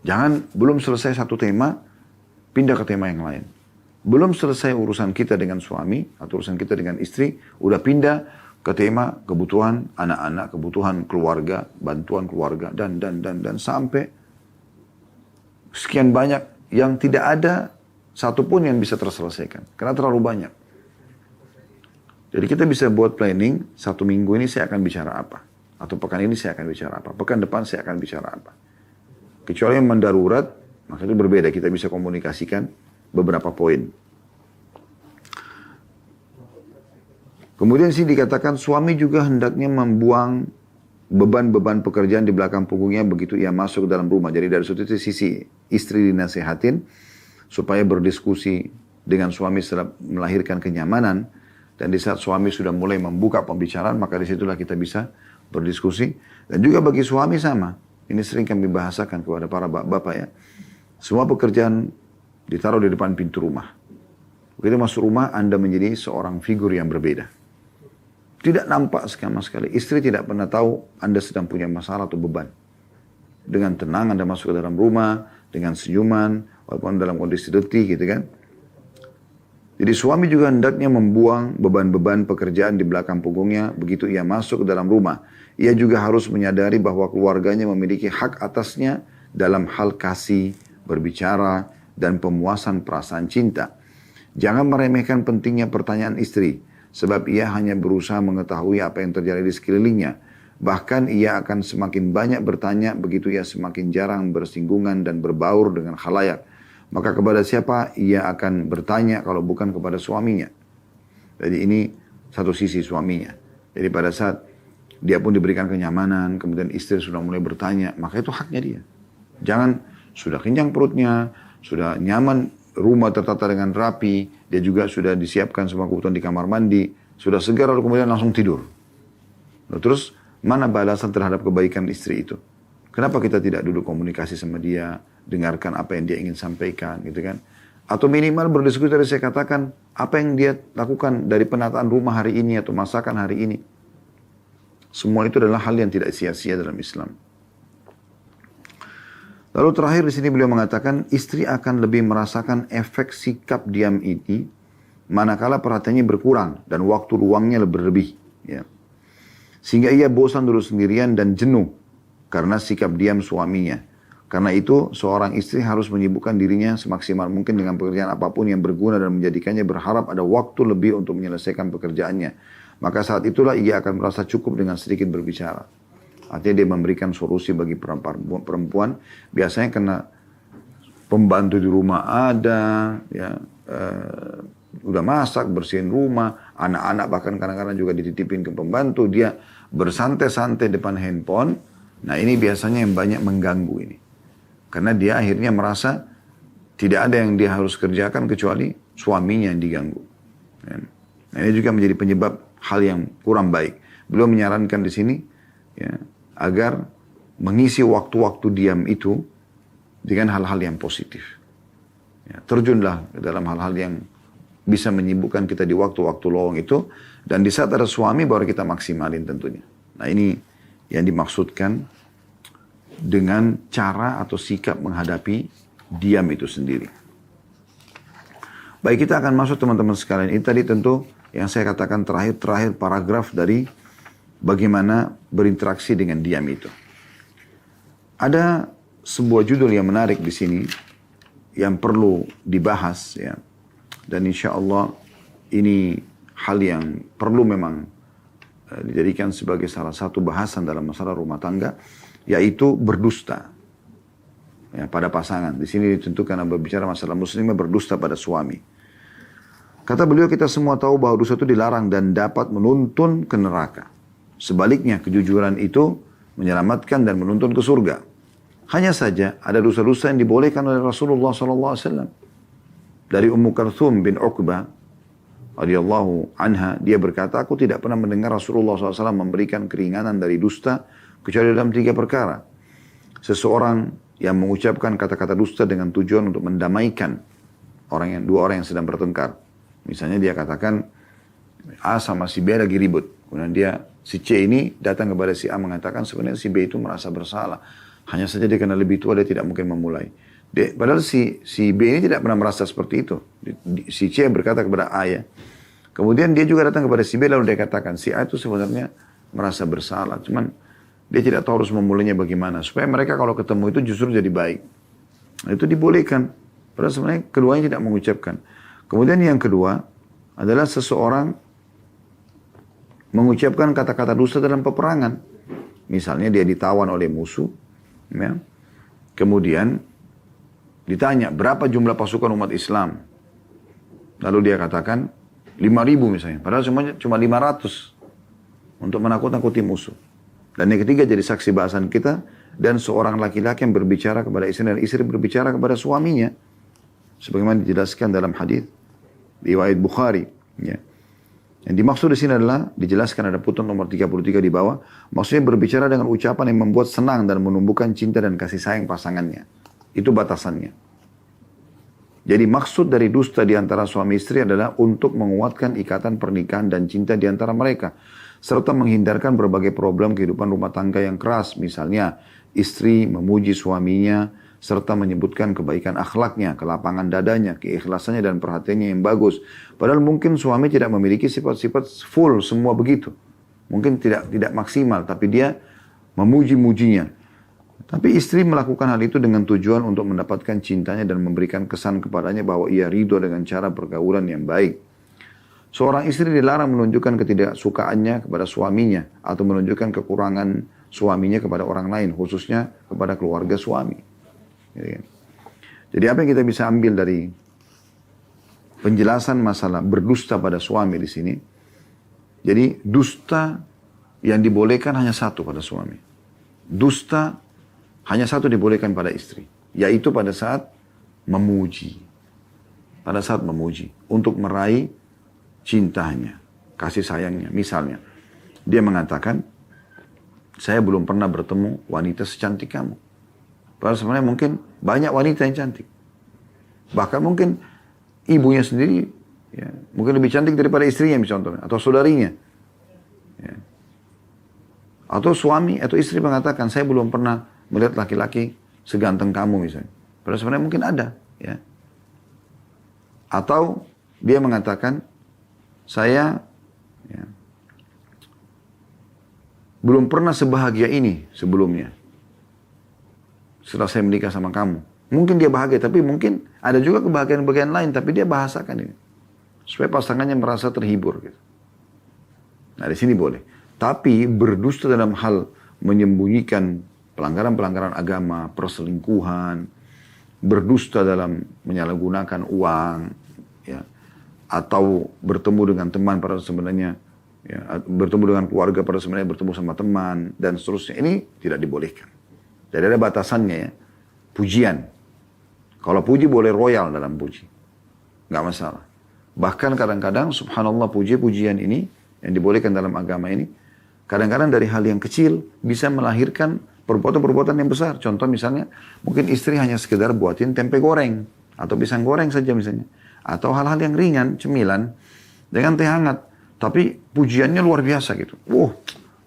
Jangan belum selesai satu tema, pindah ke tema yang lain. Belum selesai urusan kita dengan suami atau urusan kita dengan istri, udah pindah ke tema kebutuhan anak-anak, kebutuhan keluarga, bantuan keluarga, dan sampai sekian banyak yang tidak ada satupun yang bisa terselesaikan. Karena terlalu banyak. Jadi kita bisa buat planning, 1 minggu ini saya akan bicara apa. Atau pekan ini saya akan bicara apa. Pekan depan saya akan bicara apa. Kecuali yang mendarurat, maka itu berbeda. Kita bisa komunikasikan beberapa poin. Kemudian sih dikatakan suami juga hendaknya membuang beban-beban pekerjaan di belakang punggungnya begitu ia masuk ke dalam rumah. Jadi dari situ sisi istri dinasehatin supaya berdiskusi dengan suami setelah melahirkan kenyamanan. Dan di saat suami sudah mulai membuka pembicaraan, maka disitulah kita bisa berdiskusi. Dan juga bagi suami sama. Ini sering kami bahasakan kepada para bapak ya. Semua pekerjaan ditaruh di depan pintu rumah. Begitu masuk rumah, Anda menjadi seorang figur yang berbeda. Tidak nampak sama sekali. Istri tidak pernah tahu Anda sedang punya masalah atau beban. Dengan tenang Anda masuk ke dalam rumah, dengan senyuman, walaupun dalam kondisi letih gitu kan. Jadi suami juga hendaknya membuang beban-beban pekerjaan di belakang punggungnya begitu ia masuk ke dalam rumah. Ia juga harus menyadari bahwa keluarganya memiliki hak atasnya dalam hal kasih, berbicara, dan pemuasan perasaan cinta. Jangan meremehkan pentingnya pertanyaan istri, sebab ia hanya berusaha mengetahui apa yang terjadi di sekelilingnya. Bahkan ia akan semakin banyak bertanya begitu ia semakin jarang bersinggungan dan berbaur dengan khalayak. Maka kepada siapa ia akan bertanya kalau bukan kepada suaminya. Jadi ini satu sisi suaminya. Jadi pada saat dia pun diberikan kenyamanan, kemudian istri sudah mulai bertanya, maka itu haknya dia. Jangan sudah kenyang perutnya, sudah nyaman, rumah tertata dengan rapi, dia juga sudah disiapkan semua kebutuhan di kamar mandi, sudah segar lalu kemudian langsung tidur. Nah, terus mana balasan terhadap kebaikan istri itu? Kenapa kita tidak duduk komunikasi sama dia, dengarkan apa yang dia ingin sampaikan gitu kan? Atau minimal berdiskusi tadi saya katakan, apa yang dia lakukan dari penataan rumah hari ini atau masakan hari ini. Semua itu adalah hal yang tidak sia-sia dalam Islam. Lalu terakhir di sini beliau mengatakan, istri akan lebih merasakan efek sikap diam ini, manakala perhatiannya berkurang dan waktu ruangnya lebih. Ya. Sehingga ia bosan dulu sendirian dan jenuh karena sikap diam suaminya. Karena itu seorang istri harus menyibukkan dirinya semaksimal mungkin dengan pekerjaan apapun yang berguna dan menjadikannya berharap ada waktu lebih untuk menyelesaikan pekerjaannya. Maka saat itulah ia akan merasa cukup dengan sedikit berbicara. Artinya dia memberikan solusi bagi perempuan. Biasanya karena pembantu di rumah ada, ya, udah masak, bersihin rumah, anak-anak bahkan kadang-kadang juga dititipin ke pembantu, dia bersantai-santai depan handphone. Nah ini biasanya yang banyak mengganggu ini. Karena dia akhirnya merasa tidak ada yang dia harus kerjakan kecuali suaminya yang diganggu. Nah ini juga menjadi penyebab hal yang kurang baik. Beliau menyarankan di sini ya, agar mengisi waktu-waktu diam itu dengan hal-hal yang positif. Ya, terjunlah dalam hal-hal yang bisa menyibukkan kita di waktu-waktu lowong itu. Dan di saat ada suami baru kita maksimalin tentunya. Nah ini yang dimaksudkan dengan cara atau sikap menghadapi diam itu sendiri. Baik, kita akan masuk teman-teman sekalian. Ini tadi tentu yang saya katakan terakhir paragraf dari bagaimana berinteraksi dengan diam itu. Ada sebuah judul yang menarik di sini yang perlu dibahas ya. Dan insya Allah ini hal yang perlu memang dijadikan sebagai salah satu bahasan dalam masalah rumah tangga, yaitu berdusta ya, pada pasangan. Di sini ditentukan berbicara masalah muslimah berdusta pada suami. Kata beliau, kita semua tahu bahwa dosa itu dilarang dan dapat menuntun ke neraka. Sebaliknya, kejujuran itu menyelamatkan dan menuntun ke surga. Hanya saja ada dosa-dosa yang dibolehkan oleh Rasulullah SAW. Dari Ummu Kalthum bin Uqbah radhiyallahu anha, dia berkata, aku tidak pernah mendengar Rasulullah SAW memberikan keringanan dari dusta kecuali dalam 3 perkara. Seseorang yang mengucapkan kata-kata dusta dengan tujuan untuk mendamaikan dua orang yang sedang bertengkar. Misalnya dia katakan A sama si B lagi ribut. Kemudian si C ini datang kepada si A mengatakan sebenarnya si B itu merasa bersalah. Hanya saja dia karena lebih tua dia tidak mungkin memulai. Padahal si B ini tidak pernah merasa seperti itu. Si C berkata kepada A ya. Kemudian dia juga datang kepada si B lalu dia katakan si A itu sebenarnya merasa bersalah. Cuman dia tidak tahu harus memulainya bagaimana. Supaya mereka kalau ketemu itu justru jadi baik. Itu dibolehkan. Padahal sebenarnya keduanya tidak mengucapkan. Kemudian yang kedua adalah seseorang mengucapkan kata-kata dusta dalam peperangan. Misalnya dia ditawan oleh musuh. Ya. Kemudian ditanya berapa jumlah pasukan umat Islam. Lalu dia katakan 5.000 misalnya. Padahal semuanya cuma 500. Untuk menakut-nakuti musuh. Dan yang ketiga jadi saksi bahasan kita. Dan seorang laki-laki yang berbicara kepada istri dan istri berbicara kepada suaminya. Sebagaimana dijelaskan dalam hadis riwayat Bukhari. Ya. Yang dimaksud di sini adalah dijelaskan ada putun nomor 33 di bawah. Maksudnya berbicara dengan ucapan yang membuat senang dan menumbuhkan cinta dan kasih sayang pasangannya. Itu batasannya. Jadi maksud dari dusta di antara suami istri adalah untuk menguatkan ikatan pernikahan dan cinta di antara mereka. Serta menghindarkan berbagai problem kehidupan rumah tangga yang keras. Misalnya istri memuji suaminya serta menyebutkan kebaikan akhlaknya, kelapangan dadanya, keikhlasannya dan perhatiannya yang bagus. Padahal mungkin suami tidak memiliki sifat-sifat full semua begitu. Mungkin tidak maksimal, tapi dia memuji-mujinya. Tapi istri melakukan hal itu dengan tujuan untuk mendapatkan cintanya dan memberikan kesan kepadanya bahwa ia ridho dengan cara pergaulan yang baik. Seorang istri dilarang menunjukkan ketidaksukaannya kepada suaminya atau menunjukkan kekurangan suaminya kepada orang lain, khususnya kepada keluarga suami. Jadi apa yang kita bisa ambil dari penjelasan masalah berdusta pada suami di sini? Jadi dusta yang dibolehkan hanya satu pada suami. Dusta hanya satu dibolehkan pada istri, yaitu pada saat memuji. Pada saat memuji untuk meraih cintanya, kasih sayangnya. Misalnya, dia mengatakan, saya belum pernah bertemu wanita secantik kamu. Padahal sebenarnya mungkin banyak wanita yang cantik. Bahkan mungkin ibunya sendiri, ya, mungkin lebih cantik daripada istrinya misalnya, atau saudarinya. Ya. Atau suami atau istri mengatakan, saya belum pernah melihat laki-laki seganteng kamu misalnya. Padahal sebenarnya mungkin ada. Ya. Atau dia mengatakan, saya belum pernah sebahagia ini sebelumnya. Setelah saya menikah sama kamu. Mungkin dia bahagia, tapi mungkin ada juga kebahagiaan-kebahagiaan lain, tapi dia bahasakan ini. Supaya pasangannya merasa terhibur. Gitu. Nah di sini boleh. Tapi berdusta dalam hal menyembunyikan pelanggaran-pelanggaran agama, perselingkuhan, berdusta dalam menyalahgunakan uang, ya, atau bertemu dengan teman pada sebenarnya, ya, bertemu dengan keluarga pada sebenarnya bertemu sama teman, dan seterusnya. Ini tidak dibolehkan. Jadi ada batasannya ya. Pujian. Kalau puji boleh royal dalam puji. Nggak masalah. Bahkan kadang-kadang subhanallah puji-pujian ini yang dibolehkan dalam agama ini. Kadang-kadang dari hal yang kecil bisa melahirkan perbuatan-perbuatan yang besar. Contoh misalnya mungkin istri hanya sekedar buatin tempe goreng. Atau pisang goreng saja misalnya. Atau hal-hal yang ringan, cemilan. Dengan teh hangat. Tapi pujiannya luar biasa gitu.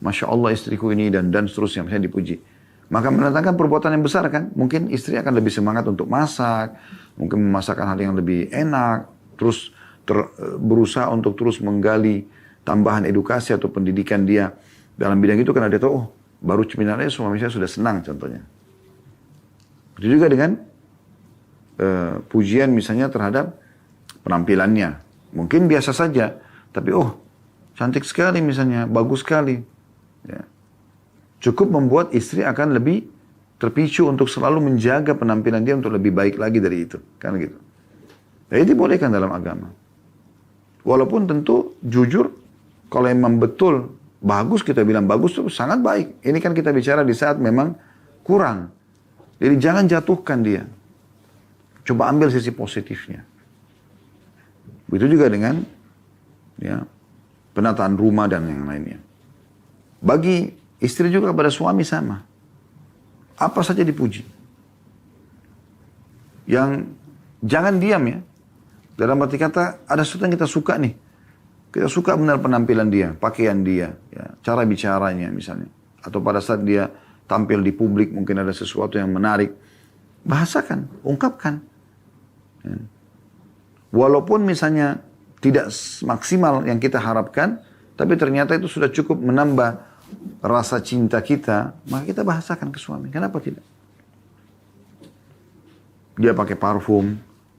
Masya Allah istriku ini dan seterusnya misalnya dipuji. Maka mendatangkan perbuatan yang besar kan. Mungkin istri akan lebih semangat untuk masak. Mungkin memasakkan hal yang lebih enak. Terus berusaha untuk terus menggali tambahan edukasi atau pendidikan dia. Dalam bidang itu karena dia tahu, baru cemilan aja suami saya sudah senang contohnya. Itu juga dengan pujian misalnya terhadap penampilannya. Mungkin biasa saja. Tapi cantik sekali misalnya. Bagus sekali. Ya. Cukup membuat istri akan lebih terpicu untuk selalu menjaga penampilan dia untuk lebih baik lagi dari itu. Kan gitu. Jadi dibolehkan dalam agama. Walaupun tentu jujur, kalau memang betul bagus kita bilang bagus itu sangat baik. Ini kan kita bicara di saat memang kurang. Jadi jangan jatuhkan dia. Coba ambil sisi positifnya. Begitu juga dengan ya, penataan rumah dan yang lainnya. Bagi istri juga kepada suami sama. Apa saja dipuji. Yang jangan diam ya. Dalam arti kata, ada sesuatu yang kita suka nih. Kita suka benar penampilan dia, pakaian dia, ya, cara bicaranya misalnya. Atau pada saat dia tampil di publik, mungkin ada sesuatu yang menarik. Bahasakan, ungkapkan. Ya. Walaupun misalnya tidak maksimal yang kita harapkan, tapi ternyata itu sudah cukup menambah rasa cinta kita, maka kita bahasakan ke suami. Kenapa tidak? Dia pakai parfum,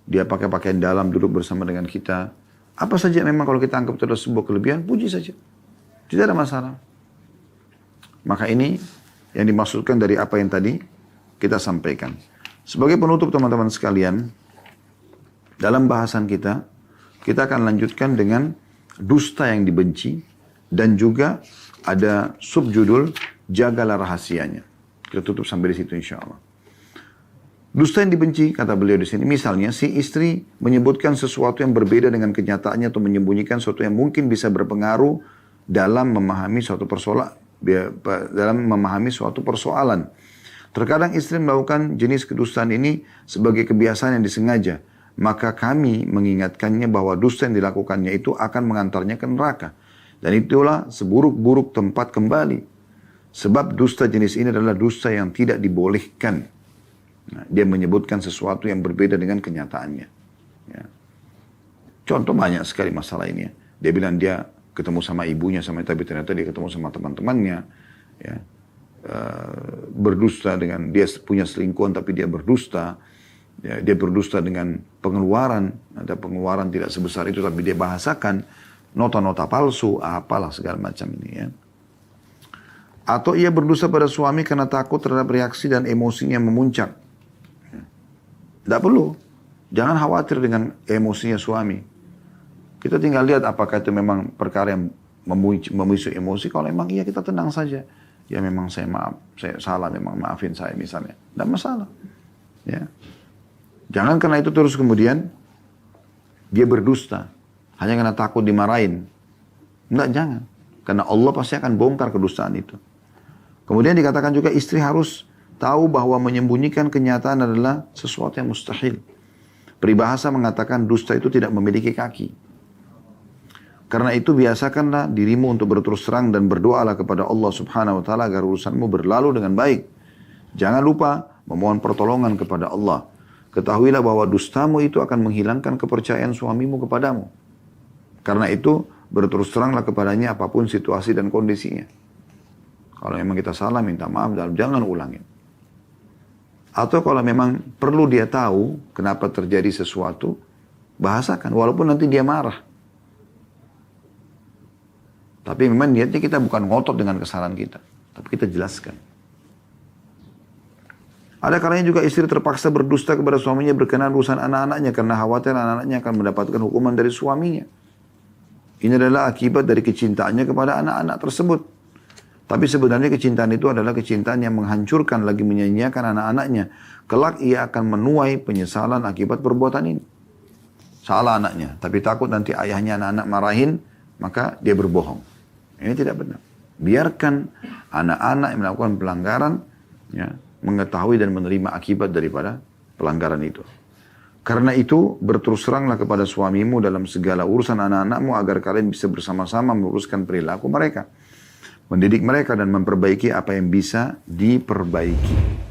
dia pakai pakaian dalam, duduk bersama dengan kita. Apa saja memang kalau kita anggap itu adalah sebuah kelebihan, puji saja. Tidak ada masalah. Maka ini yang dimaksudkan dari apa yang tadi kita sampaikan. Sebagai penutup teman-teman sekalian, dalam bahasan kita akan lanjutkan dengan dusta yang dibenci dan juga ada subjudul jagalah rahasianya. Kita tutup sampai di situ insya Allah. Dusta yang dibenci, kata beliau di sini, misalnya si istri menyebutkan sesuatu yang berbeda dengan kenyataannya atau menyembunyikan sesuatu yang mungkin bisa berpengaruh dalam memahami suatu persoalan. Terkadang istri melakukan jenis kedustaan ini sebagai kebiasaan yang disengaja. Maka kami mengingatkannya bahwa dusta yang dilakukannya itu akan mengantarnya ke neraka. Dan itulah seburuk-buruk tempat kembali. Sebab dusta jenis ini adalah dusta yang tidak dibolehkan. Nah, dia menyebutkan sesuatu yang berbeda dengan kenyataannya. Ya. Contoh banyak sekali masalah ini. Ya. Dia bilang dia ketemu sama ibunya, tapi ternyata dia ketemu sama teman-temannya. Ya. Berdusta dengan, dia punya selingkuhan tapi dia berdusta. Ya, dia berdusta dengan pengeluaran. Ada pengeluaran tidak sebesar itu tapi dia bahasakan. Nota-nota palsu, apalah segala macam ini ya. Atau ia berdusta pada suami karena takut terhadap reaksi dan emosinya memuncak. Tidak perlu. Jangan khawatir dengan emosinya suami. Kita tinggal lihat apakah itu memang perkara yang memicu emosi. Kalau memang iya kita tenang saja. Ya memang saya salah, memang maafin saya misalnya. Tidak masalah. Ya. Jangan karena itu terus kemudian dia berdusta. Hanya karena takut dimarahin. Tidak, jangan. Karena Allah pasti akan bongkar kedustaan itu. Kemudian dikatakan juga istri harus tahu bahwa menyembunyikan kenyataan adalah sesuatu yang mustahil. Peribahasa mengatakan dusta itu tidak memiliki kaki. Karena itu biasakanlah dirimu untuk berterus terang dan berdoalah kepada Allah Subhanahu wa taala agar urusanmu berlalu dengan baik. Jangan lupa memohon pertolongan kepada Allah. Ketahuilah bahwa dustamu itu akan menghilangkan kepercayaan suamimu kepadamu. Karena itu berterus teranglah kepadanya apapun situasi dan kondisinya. Kalau memang kita salah minta maaf dan jangan ulangin. Atau kalau memang perlu dia tahu kenapa terjadi sesuatu, bahasakan walaupun nanti dia marah. Tapi memang niatnya kita bukan ngotot dengan kesalahan kita, tapi kita jelaskan. Ada kalanya juga istri terpaksa berdusta kepada suaminya berkenaan urusan anak-anaknya karena khawatir anak-anaknya akan mendapatkan hukuman dari suaminya. Ini adalah akibat dari kecintaannya kepada anak-anak tersebut. Tapi sebenarnya kecintaan itu adalah kecintaan yang menghancurkan lagi menyanyiakan anak-anaknya. Kelak ia akan menuai penyesalan akibat perbuatan ini. Salah anaknya, tapi takut nanti ayahnya anak-anak marahin, maka dia berbohong. Ini tidak benar. Biarkan anak-anak yang melakukan pelanggaran, ya, mengetahui dan menerima akibat daripada pelanggaran itu. Karena itu berterus teranglah kepada suamimu dalam segala urusan anak-anakmu agar kalian bisa bersama-sama meluruskan perilaku mereka. Mendidik mereka dan memperbaiki apa yang bisa diperbaiki.